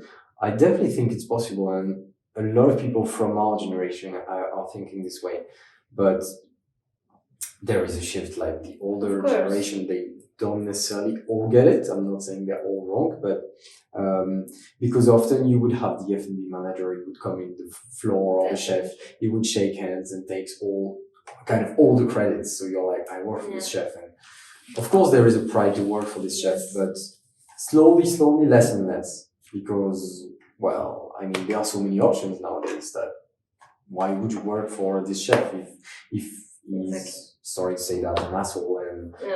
I definitely think it's possible, and a lot of people from our generation are thinking this way. But there is a shift, like the older generation, they don't necessarily all get it. I'm not saying they're all wrong, but because often you would have the F&B manager, he would come in the floor, or the chef, he would shake hands and takes all the credits. So you're like, I work for this chef, and of course there is a pride to work for this chef, but slowly, less and less, because, well, I mean, there are so many options nowadays that why would you work for this chef if he's, sorry to say that, an asshole,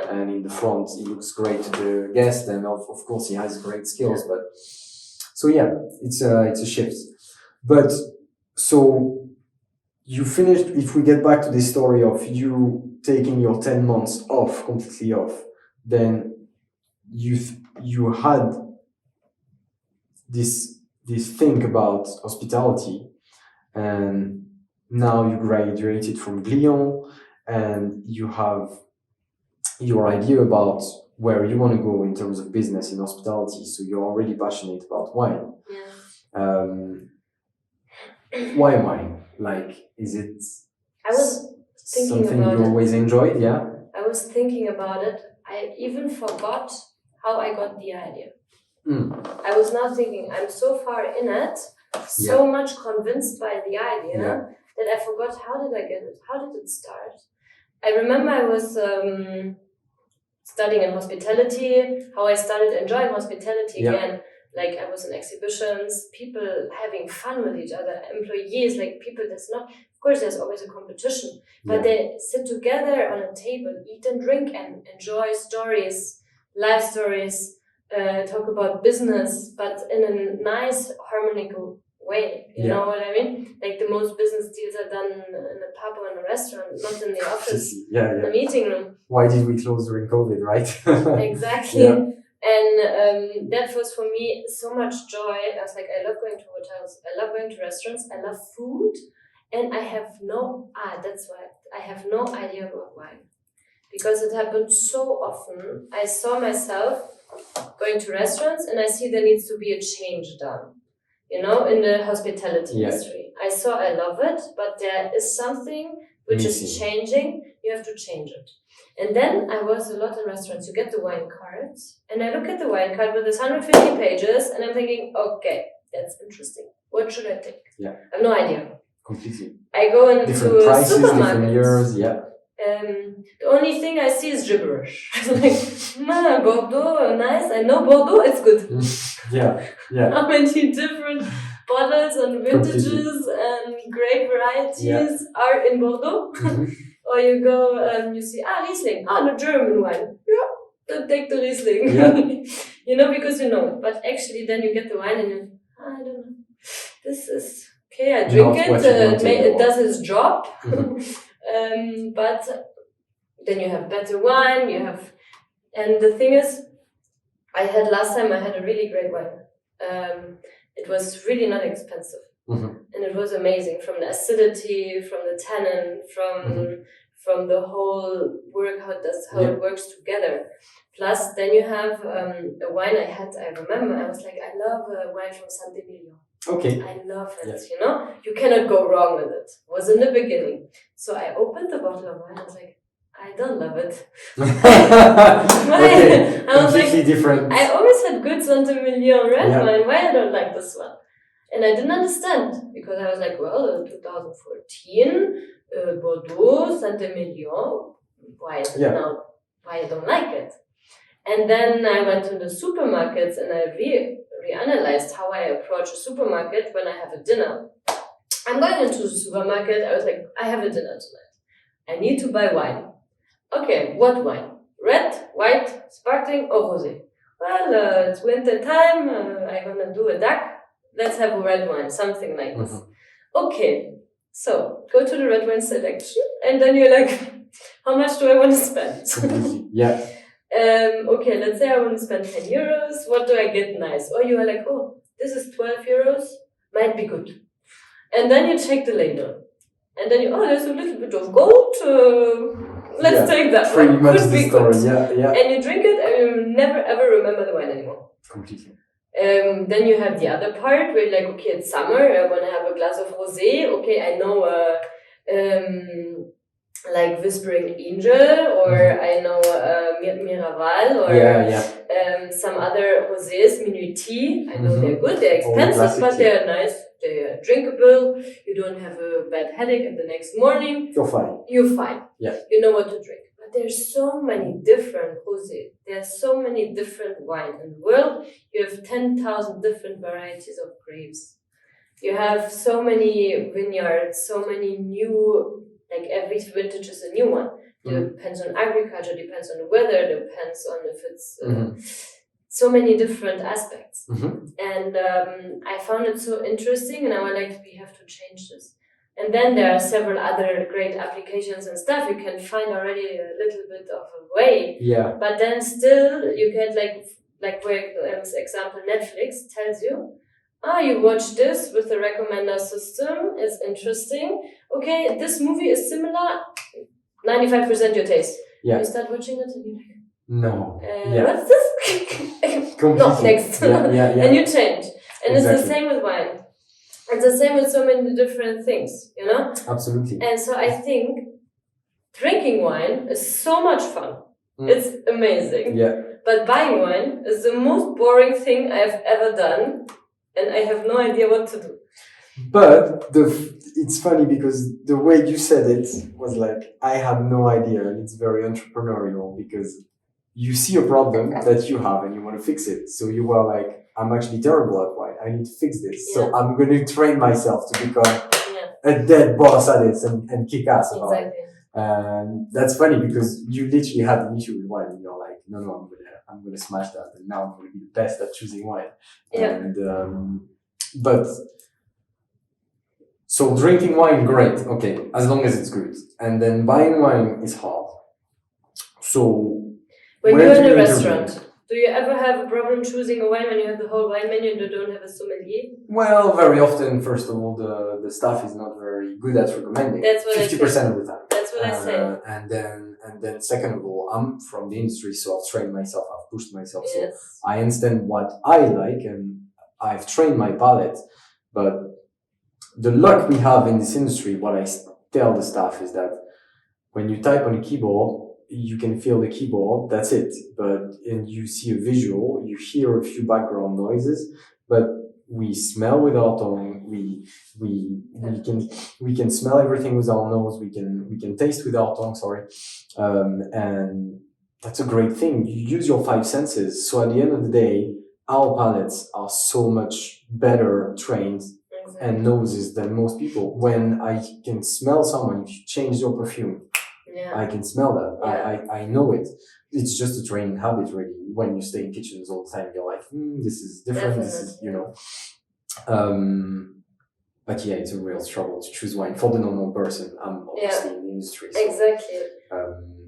and in the front he looks great to the guest, and of course he has great skills. But so yeah, it's a shift. But so you finished, if we get back to the story of you taking your 10 months off, completely off, then you had this thing about hospitality, and now you graduated from Lyon, and you have your idea about where you want to go in terms of business in hospitality. So you're already passionate about wine. Why wine? Like, is it something you always enjoyed? Yeah. I was thinking about it. I even forgot how I got the idea. I was now thinking, I'm so far in it, so much convinced by the idea that I forgot, how did I get it? How did it start? I remember I was studying in hospitality, how I started enjoying hospitality again. Like, I was in exhibitions, people having fun with each other, employees, like people that's not, of course there's always a competition, but they sit together on a table, eat and drink and enjoy stories, life stories, talk about business, but in a nice, harmonical way. You know what I mean? Like, the most business deals are done in a pub or in a restaurant, not in the office, in the meeting room. Why did we close during COVID, right? Exactly. And that was for me so much joy. I was like, I love going to hotels, I love going to restaurants, I love food, and I have that's why I have no idea about wine. Because it happened so often. I saw myself going to restaurants and I see there needs to be a change done, you know, in the hospitality industry. I love it, but there is something which is changing. You have to change it. And then I was a lot in restaurants. You get the wine cards, and I look at the wine card with this 150 pages, and I'm thinking, okay, that's interesting. What should I take? I have no idea. Completely. I go into Different prices, different supermarkets. years, yeah. The only thing I see is gibberish. Like, Bordeaux, nice. I know Bordeaux, it's good. Yeah, yeah. How many different bottles and vintages Completely. and grape varieties Yeah. are in Bordeaux? Or you go, you see, Riesling, the German wine. Yeah, then take the Riesling. Yeah. Because you know it. But actually, then you get the wine and you, I don't know. This is okay. I Not drink what it. you wanted, It does its job. Mhm. But then you have better wine. And the thing is, last time I had a really great wine. It was really not expensive. And it was amazing, from the acidity, from the tannin, from the whole work, how it works together. Plus, then you have a wine I remember, I was like, I love a wine from Sant'Emilio. Okay. I love it, You cannot go wrong with it. It was in the beginning. So I opened the bottle of wine, I was like, I don't love it. Okay, I was completely like, different. I always had good Sant'Emilio red wine, why I don't like this one? And I didn't understand, because I was like, well, 2014, Bordeaux, Sant'Emilio, why is it now? Why I don't like it? And then I went to the supermarkets and I reanalyzed how I approach a supermarket when I have a dinner. I'm going into the supermarket, I was like, I have a dinner tonight. I need to buy wine. Okay, what wine? Red, white, sparkling, or rosé? Well, it's winter time, I'm gonna do a duck. Let's have a red wine, something like this. Okay, so go to the red wine selection, and then you're like, how much do I want to spend? Yeah. Okay, let's say I want to spend 10 euros. What do I get nice? Or you are like, oh, this is 12 euros, might be good. And then you check the label. And then there's a little bit of gold. Let's take that pretty one. Much Could the be story. good. Yeah. And you drink it and you never ever remember the wine anymore. Completely. Then you have the other part where you're like, okay, it's summer, I want to have a glass of rosé. Okay, I know like Whispering Angel, or I know Miraval, or some other rosés, Minuit Tea. I know they're good, they're expensive, but they're nice, they're drinkable. You don't have a bad headache and the next morning. You're fine. Yeah. You know what to drink. But there's so many different rosés. There's so many different wines in the world. You have 10,000 different varieties of grapes. You have so many vineyards, so many new, like every vintage is a new one. Depends on agriculture, depends on the weather, depends on if it's so many different aspects. And I found it so interesting, and I was like, we have to change this. And then there are several other great applications and stuff. You can find already a little bit of a way. Yeah. But then still, you get like for example, Netflix tells you, you watch this with the recommender system. It's interesting. Okay, this movie is similar. 95% your taste. Yeah. You start watching it and you're like, no. What's this? No, next. Yeah. And you change. And it's the same with wine. It's the same with so many different things, Absolutely. And so I think drinking wine is so much fun. It's amazing. Yeah. But buying wine is the most boring thing I've ever done, and I have no idea what to do. But it's funny because the way you said it was like, I have no idea, and it's very entrepreneurial because you see a problem that you have and you want to fix it. So you are like, I'm actually terrible at wine. I need to fix this. Yeah. So I'm going to train myself to become a dead boss at it and kick ass about it. And that's funny because you literally had an issue with wine and you're like, no, I'm gonna smash that, and now I'm going to be the best at choosing wine. Yeah. And but so drinking wine, great, okay, as long as it's good. And then buying wine is hard. So when you're in a restaurant, do you ever have a problem choosing a wine when you have the whole wine menu and you don't have a sommelier? Well, very often, first of all, the staff is not very good at recommending. That's what 50% of the time. That's what I say. And then second of all, I'm from the industry, so I've trained myself, I've pushed myself, yes. So I understand what I like and I've trained my palate. But the luck we have in this industry, what I tell the staff is that when you type on a keyboard, you can feel the keyboard, that's it. And you see a visual, you hear a few background noises, but we smell with our tongue, we can smell everything with our nose. We can taste with our tongue. Sorry, and that's a great thing. You use your five senses. So at the end of the day, our palates are so much better trained and noses than most people. When I can smell someone, if you change your perfume, I can smell that. I know it. It's just a training habit, really. When you stay in kitchens all the time, you're like, this is different. Definitely. This is, but yeah, it's a real struggle to choose wine for the normal person. I'm obviously in the industry. So, exactly.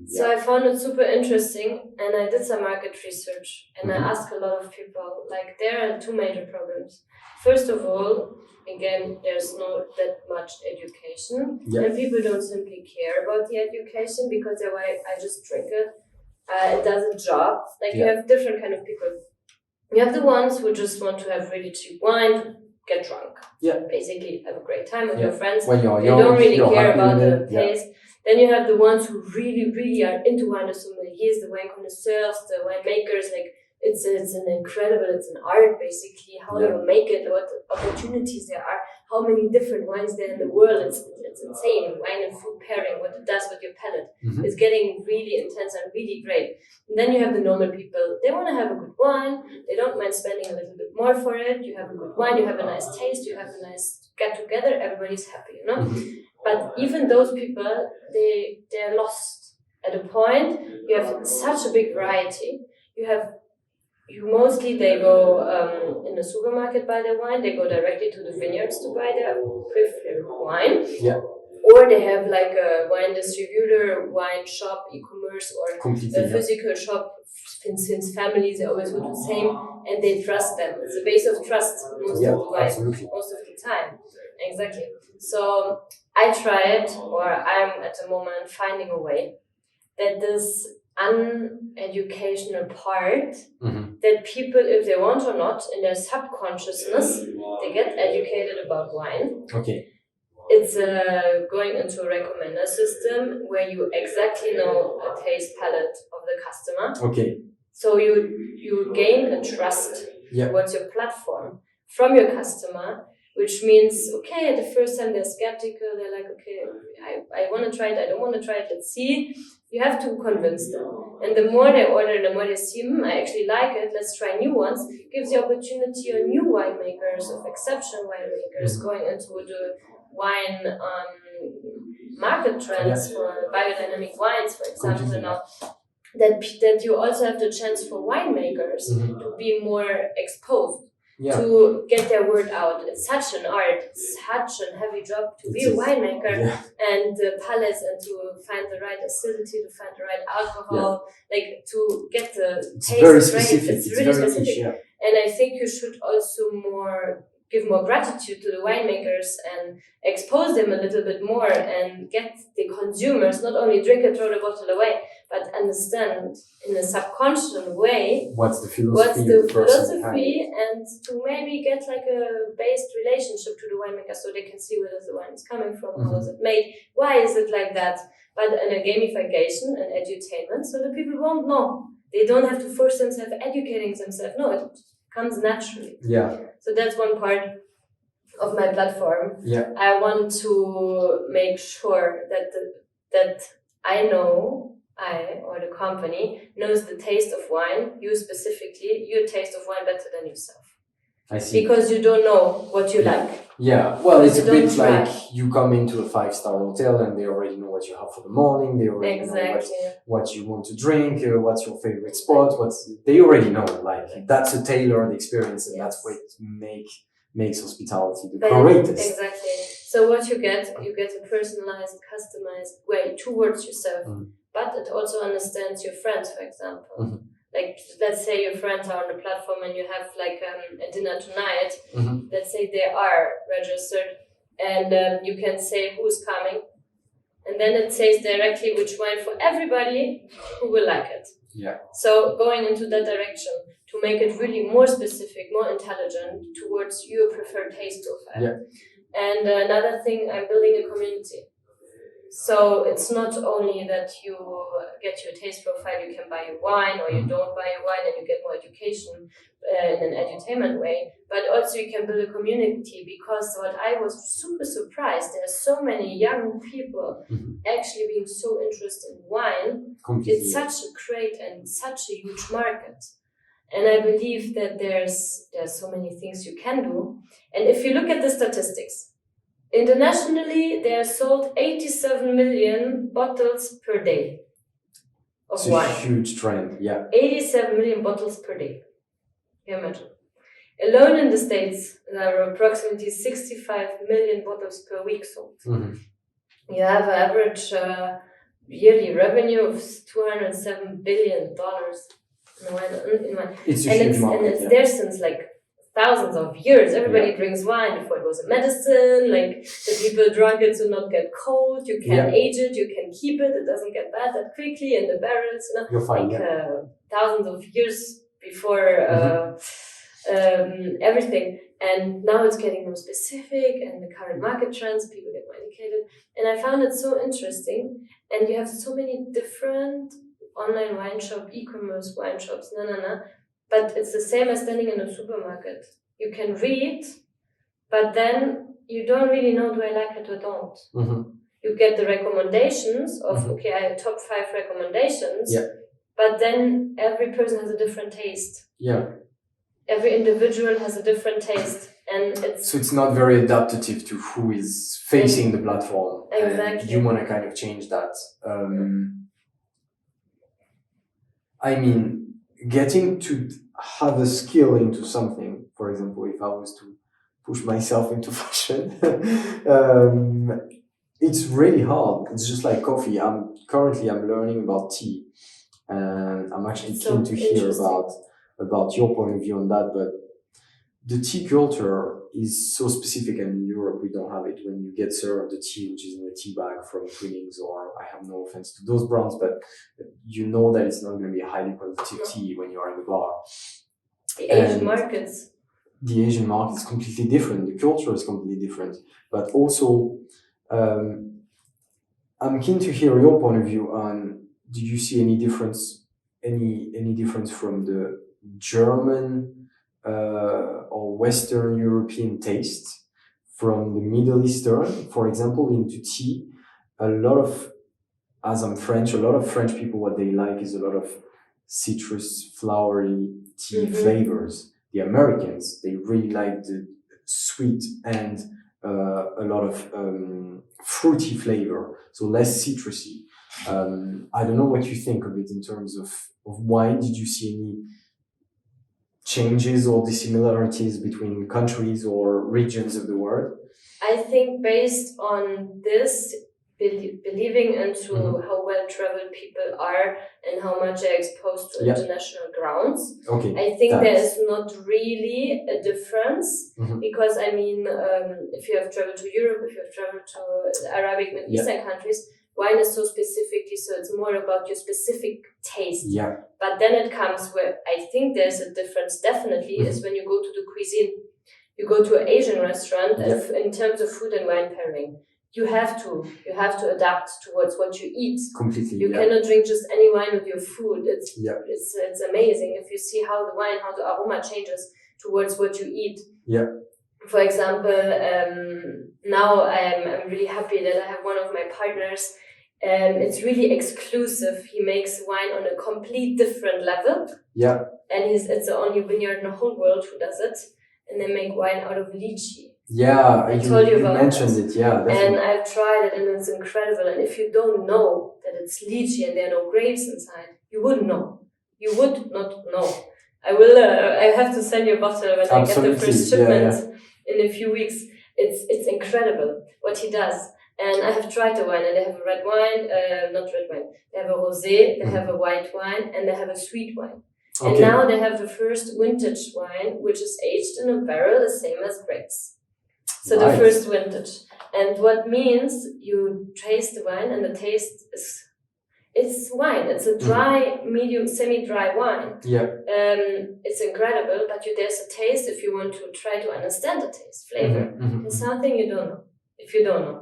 So I found it super interesting, and I did some market research, and I asked a lot of people. Like, there are two major problems. First of all, again, there's not that much education, and people don't simply care about the education because they're like, I just drink it. It does a job. Like, you have different kind of people. You have the ones who just want to have really cheap wine, get drunk. Basically, have a great time with your friends. When you're they young, don't really you're care about the it. taste. Then you have the ones who really, really are into wine, the sommeliers, the wine connoisseurs, the winemakers. Like, it's an incredible, it's an art basically, how you make it, what opportunities there are, how many different wines there in the world. It's insane. Wine and food pairing, what it does with your palate. It's getting really intense and really great. And then you have the normal people. They want to have a good wine. They don't mind spending a little bit more for it. You have a good wine, you have a nice taste, you have a nice get together, everybody's happy, But even those people, they're lost at a point. You have such a big variety. They go in the supermarket buy their wine. They go directly to the vineyards to buy their preferred wine. Or they have like a wine distributor, wine shop, e-commerce, or a physical shop. Since families, they always do the same, and they trust them. It's a base of trust most of the time. Exactly. So I tried, or I'm at the moment finding a way that this uneducational part, that people, if they want or not, in their subconsciousness, they get educated about wine. It's going into a recommender system where you exactly know the taste palette of the customer. So you gain a trust towards your platform from your customer, which means, okay, the first time they're skeptical, they're like, okay, I want to try it, I don't want to try it, let's see. You have to convince them. And the more they order, the more they see, I actually like it, let's try new ones. Gives the opportunity on new winemakers, of exceptional winemakers, going into the wine market trends for biodynamic wines, for example, now. That you also have the chance for winemakers to be more exposed, to get their word out. It's such an art, it's such a heavy job to be a winemaker, and the palates, and to find the right acidity, to find the right alcohol, like to get the taste. Very specific. It's really specific. And I think you should also give more gratitude to the winemakers and expose them a little bit more, and get the consumers not only drink it, throw the bottle away, but understand in a subconscious way what's the philosophy, and to maybe get like a based relationship to the winemaker, so they can see where the wine is coming from, how is it made, why is it like that, but in a gamification and edutainment, so the people won't know. They don't have to force themselves educating themselves. No, it comes naturally. So that's one part of my platform. I want to make sure that I or the company knows the taste of wine. You specifically, your taste of wine better than yourself. I see. Because you don't know what you like. Well, it's a bit like you come into a 5-star hotel and they already know what you have for the morning. They already know what you want to drink. What's your favorite spot? They already know. Like, that's a tailored experience, and that's what makes hospitality the greatest. Exactly. So what you get a personalized, customized way towards yourself. But it also understands your friends, for example. Like, let's say your friends are on the platform and you have like a dinner tonight. Let's say they are registered, and you can say who's coming, and then it says directly which wine for everybody who will like it. So going into that direction to make it really more specific, more intelligent towards your preferred taste profile. And another thing, I'm building a community. So it's not only that you get your taste profile, you can buy a wine, or you don't buy a wine and you get more education in an edutainment way, but also you can build a community, because what I was super surprised, there are so many young people actually being so interested in wine. It's such a great and such a huge market. And I believe that there's so many things you can do. And if you look at the statistics, internationally, they are sold 87 million bottles per day of wine. It's a huge trend, yeah. 87 million bottles per day. Can you imagine? Alone in the States, there are approximately 65 million bottles per week sold. You have an average yearly revenue of $207 billion. It's a huge market. And it's there since like thousands of years. Everybody drinks wine. Before it was a medicine, like the people drank it to not get cold. You can age it, you can keep it, it doesn't get bad that quickly in the barrels. You're fine, thousands of years before everything. And now it's getting more specific, and the current market trends, people get more educated. And I found it so interesting. And you have so many different online wine shop, e-commerce wine shops, but it's the same as standing in a supermarket. You can read, but then you don't really know, do I like it or don't. You get the recommendations of, okay, I have top 5 recommendations, but then every person has a different taste. Every individual has a different taste. And so it's not very adaptive to who is facing the platform. Exactly. And you want to kind of change that. I mean, getting to have a skill into something, for example, if I was to push myself into fashion, it's really hard. It's just like coffee. I'm learning about tea, and I'm actually keen to hear about your point of view on that. But the tea culture is so specific, and in Europe we don't have it. When you get served the tea, which is in a tea bag from Twinings, or I have no offense to those brands, but you know that it's not going to be a highly qualitative tea when you are in the bar. The Asian market is completely different. The culture is completely different. But also, I'm keen to hear your point of view on, do you see any difference from the German or Western European taste from the Middle Eastern, for example, into tea? As I'm French, a lot of French people, what they like is a lot of citrus, flowery tea flavors. The Americans, they really like the sweet and a lot of fruity flavor, so less citrusy. I don't know what you think of it in terms of wine. Did you see any changes or dissimilarities between countries or regions of the world? I think based on this, believing into how well-traveled people are and how much they're exposed to international grounds, I think there is not really a difference, because I mean, if you have traveled to Europe, if you have traveled to the Arabic Middle Eastern countries, wine is so specifically, so it's more about your specific taste. But then it comes where I think there's a difference definitely is when you go to the cuisine. You go to an Asian restaurant, in terms of food and wine pairing, you have to adapt towards what you eat. Completely. You cannot drink just any wine with your food. It's amazing if you see how the aroma changes towards what you eat. For example, now I'm really happy that I have one of my partners. It's really exclusive. He makes wine on a complete different level. And it's the only vineyard in the whole world who does it. And they make wine out of lychee. I told you about mentioned it. Definitely. And I've tried it, and it's incredible. And if you don't know that it's lychee and there are no grapes inside, you wouldn't know. You would not know. I have to send you a bottle when I get the first shipment in a few weeks. It's incredible what he does. And I have tried the wine, and they have a red wine, not red wine. They have a rosé, they have a white wine, and they have a sweet wine. And now they have the first vintage wine, which is aged in a barrel, the same as grapes. So the first vintage. And what means you taste the wine, and the taste it's wine. It's a dry, medium, semi-dry wine. It's incredible, but there's a taste if you want to try to understand the taste, flavor. It's something you don't know, if you don't know.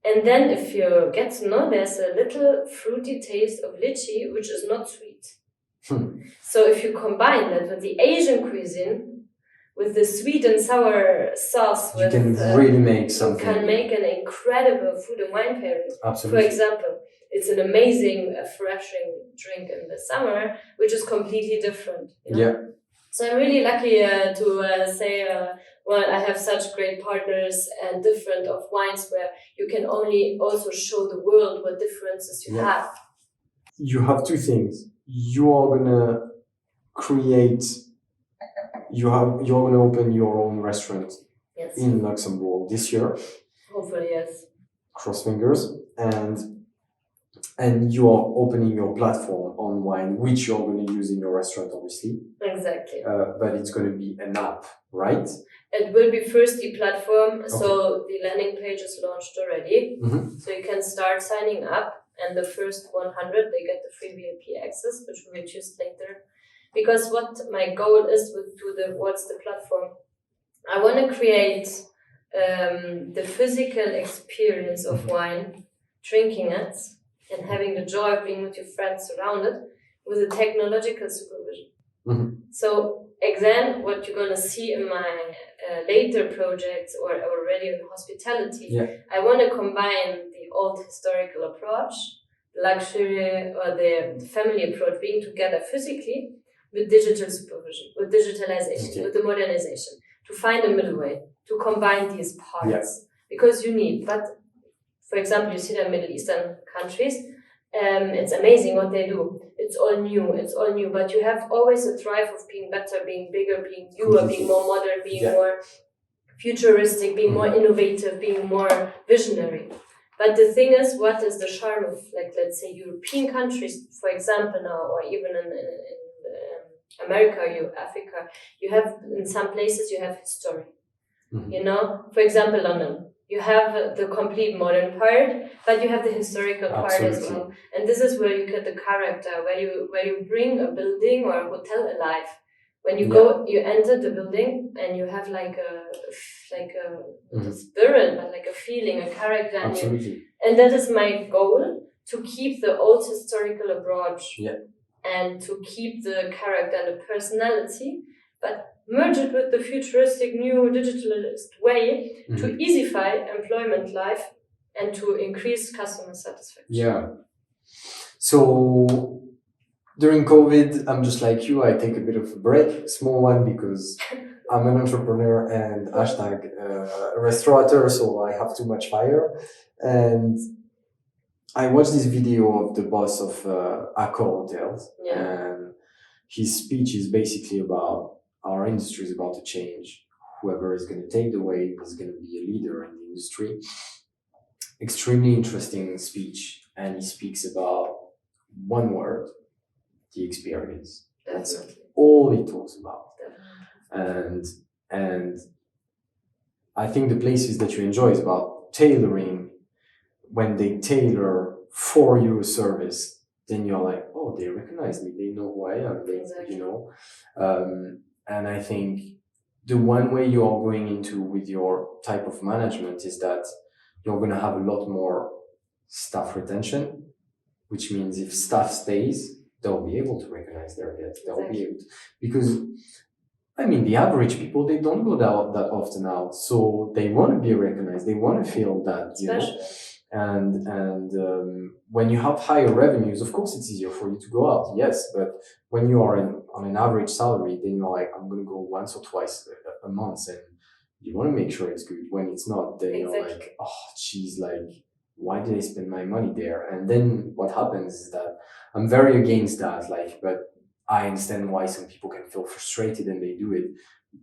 And then if you get to know, there's a little fruity taste of lychee, which is not sweet. So if you combine that with the Asian cuisine, with the sweet and sour sauce, you can really make something. You can make an incredible food and wine pairing. Absolutely. For example, it's an amazing, refreshing drink in the summer, which is completely different. You know? Yeah. So I'm really lucky to say, well, I have such great partners and different of wines where you can only also show the world what differences you have. You have two things. You are gonna create. You're gonna open your own restaurant in Luxembourg this year. Hopefully, yes. Cross fingers. And you are opening your platform on wine, which you're going to use in your restaurant, obviously. Exactly. But it's going to be an app, right? It will be first the platform, so the landing page is launched already. Mm-hmm. So you can start signing up, and the first 100, they get the free VIP access, which we will choose later. Because what my goal is what's the platform? I want to create the physical experience of wine, drinking it, and having the joy of being with your friends surrounded with a technological supervision. Mm-hmm. So again, what you're going to see in my later projects or already in hospitality, I want to combine the old historical approach, the luxury or the family approach, being together physically, with digital supervision, with digitalization, with the modernization, to find a middle way, to combine these parts. Because you need, but for example, you see the Middle Eastern countries, it's amazing what they do. It's all new, but you have always a drive of being better, being bigger, being newer, being more modern, being more futuristic, being more innovative, being more visionary. But the thing is, what is the charm of, like, let's say, European countries, for example, now, or even in America, Africa, you have, in some places, you have history. Mm-hmm. You know, for example, London. You have the complete modern part, but you have the historical part as well. And this is where you get the character, where you bring a building or a hotel alive. When you go, you enter the building and you have like a spirit, but like a feeling, a character. And that is my goal, to keep the old historical approach and to keep the character and the personality, but merge it with the futuristic, new, digitalist way to easify employment life and to increase customer satisfaction. Yeah. So during COVID, I'm just like you, I take a bit of a break, small one, because I'm an entrepreneur and restaurateur, so I have too much fire. And I watched this video of the boss of Accor Hotels, and his speech is basically about our industry is about to change. Whoever is going to take the wave is going to be a leader in the industry. Extremely interesting speech, and he speaks about one word, the experience. That's all he talks about. And I think the places that you enjoy is about tailoring. When they tailor for your service, then you're like, oh, they recognize me, they know who I am, you know. And I think the one way you are going into with your type of management is that you're going to have a lot more staff retention, which means if staff stays, they'll be able to recognize their guests. They'll be able to, because I mean, the average people, they don't go that often out, so they want to be recognized. They want to feel that, you know. And when you have higher revenues, of course, it's easier for you to go out. Yes, but when you are on an average salary, then you're like, I'm going to go once or twice a month, and you want to make sure it's good. When it's not, then you're like, oh, geez, like, why did I spend my money there? And then what happens is that I'm very against that, like, but I understand why some people can feel frustrated and they do it.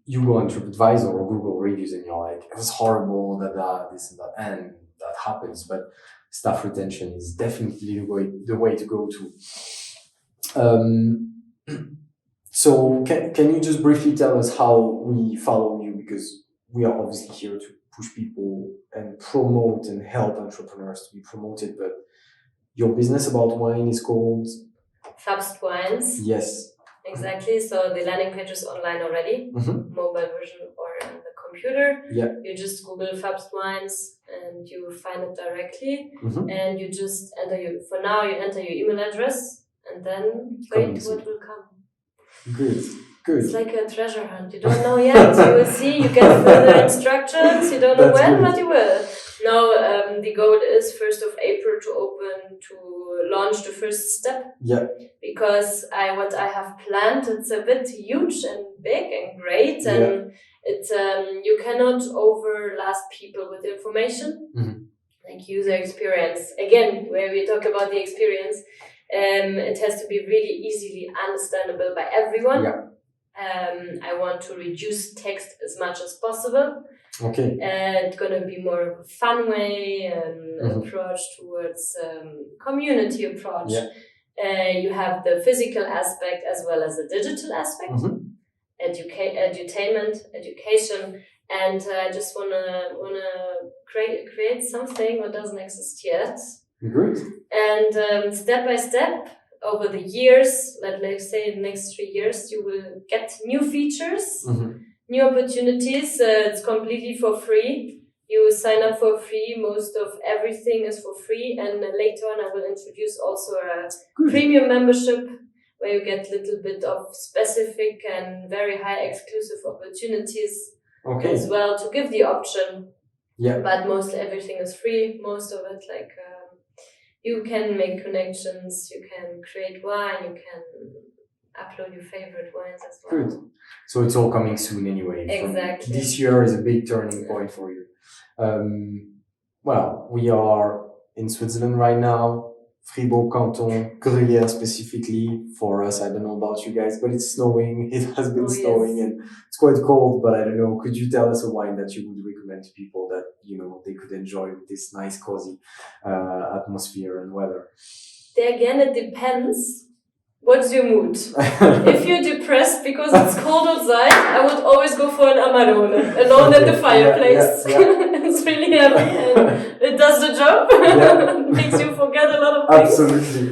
You go on TripAdvisor or Google reviews and you're like, it was horrible, this and that, and that happens. But staff retention is definitely the way to go to. So can you just briefly tell us how we follow you? Because we are obviously here to push people and promote and help entrepreneurs to be promoted. But your business about wine is called Fabstwines. Yes. Exactly. So the landing page is online already, mobile version or on the computer. Yeah. You just Google Fabstwines and you find it directly, Mm-hmm. and you just enter you enter your email address, and then Coming wait soon. what will come. Good. Good. It's like a treasure hunt. You don't know yet. You will see. You get further instructions. You don't know That's when, good. but you will. No, the goal is 1st of April to launch the first step. Yeah. Because what I have planned, it's a bit huge and big and great, and it's you cannot overlast people with information. Mm-hmm. Like user experience. Again, where we talk about the experience, it has to be really easily understandable by everyone. Yeah. I want to reduce text as much as possible. Okay. It's gonna be more of a fun way, approach towards community approach. Yeah. You have the physical aspect as well as the digital aspect, education, and I just wanna create something that doesn't exist yet. Good. And step by step, over the years, let's say the next 3 years, you will get new features, new opportunities. It's completely for free. You sign up for free. Most of everything is for free. And later on, I will introduce also a premium membership where you get a little bit of specific and very high exclusive opportunities as well to give the option. Yeah. But mostly everything is free. Most of it, like you can make connections, you can create wine, you can upload your favorite wines as well. Good. So it's all coming soon anyway. Exactly. This year is a big turning point for you. Well, we are in Switzerland right now, Fribourg Canton, Gruyère specifically. For us, I don't know about you guys, but it's snowing. It has been snowing and it's quite cold, but I don't know. Could you tell us a wine that you would recommend to people that, they could enjoy with this nice, cozy atmosphere and weather? There again, it depends. What's your mood? If you're depressed because it's cold outside, I would always go for an Amarone, alone at the fireplace. It's really happy and it does the job. It makes you forget a lot of things. Absolutely.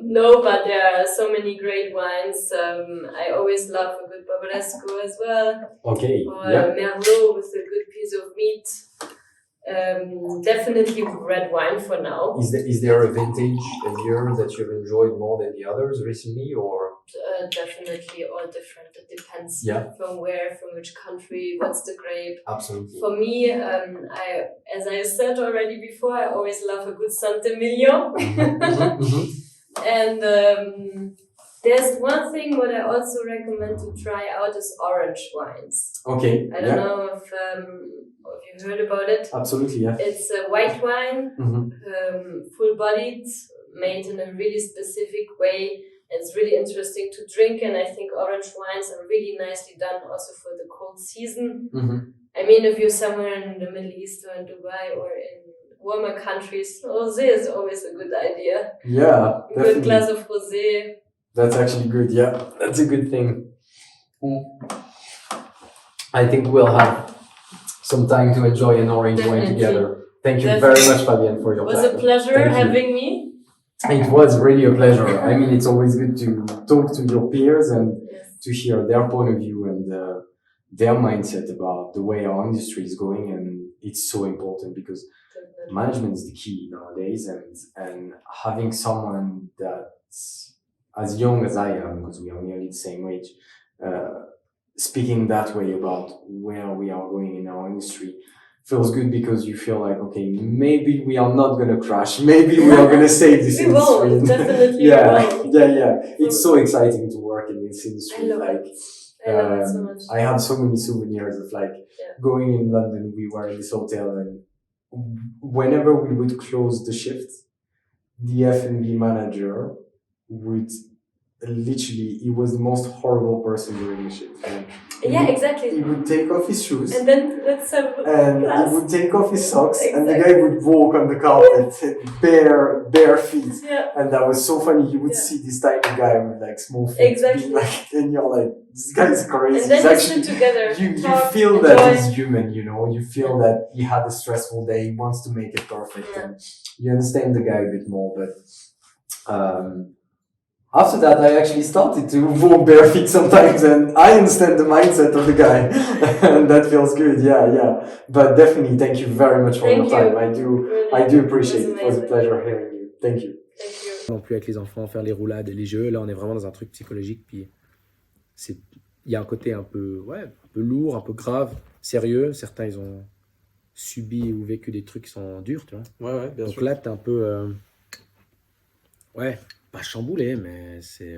No, but there are so many great wines. I always love a good Barbaresco as well. Okay. Or Merlot with a good piece of meat. Definitely red wine for now. Is there a vintage, a year that you've enjoyed more than the others recently, or? Definitely all different. It depends from where, from which country, what's the grape. Absolutely. For me, as I said already before, I always love a good Saint-Emilion. And there's one thing what I also recommend to try out is orange wines. Okay. I don't know if you heard about it. Absolutely, yeah. It's a white wine, full-bodied, made in a really specific way. It's really interesting to drink, and I think orange wines are really nicely done also for the cold season. I mean, if you're somewhere in the Middle East or in Dubai or in warmer countries, rosé is always a good idea. Yeah, a good glass of rosé. That's actually good, yeah. That's a good thing. I think we'll have some time to enjoy an orange wine together. Thank you very much, Fabienne, for your time. It was a pleasure having me. It was really a pleasure. I mean, it's always good to talk to your peers and to hear their point of view and their mindset about the way our industry is going. And it's so important because management is the key nowadays. And having someone that's as young as I am, because we are nearly the same age, speaking that way about where we are going in our industry feels good because you feel like, okay, maybe we are not going to crash. Maybe we are going to save this industry. Won't, definitely yeah. It's so exciting to work in this industry. I love it so much. I had so many souvenirs of going in London. We were in this hotel, and whenever we would close the shift, the F&B manager would literally, he was the most horrible person during the shift. Exactly. He would take off his shoes. And then let's have he would take off his socks, and the guy would walk on the carpet bare feet. Yeah. And that was so funny. You would see this tiny guy with small feet. Being and you're like, this guy is crazy. And then you sit together. You feel that he's human, You feel that he had a stressful day. He wants to make it perfect. And you understand the guy a bit more, but After that, I actually started to walk bare feet sometimes, and I understand the mindset of the guy, and that feels good. Yeah. But definitely, thank you very much for your time. I do appreciate it. It was a pleasure hearing you. Thank you. Thank you. Non plus avec les enfants, faire les roulades et les jeux. Là, on est vraiment dans un truc psychologique. Puis il y a un côté un peu lourd, un peu grave, sérieux. Certains, ils ont subi ou vécu des trucs qui sont durs, tu vois. Ouais, bien Donc là, t'es un peu, pas chamboulé, mais c'est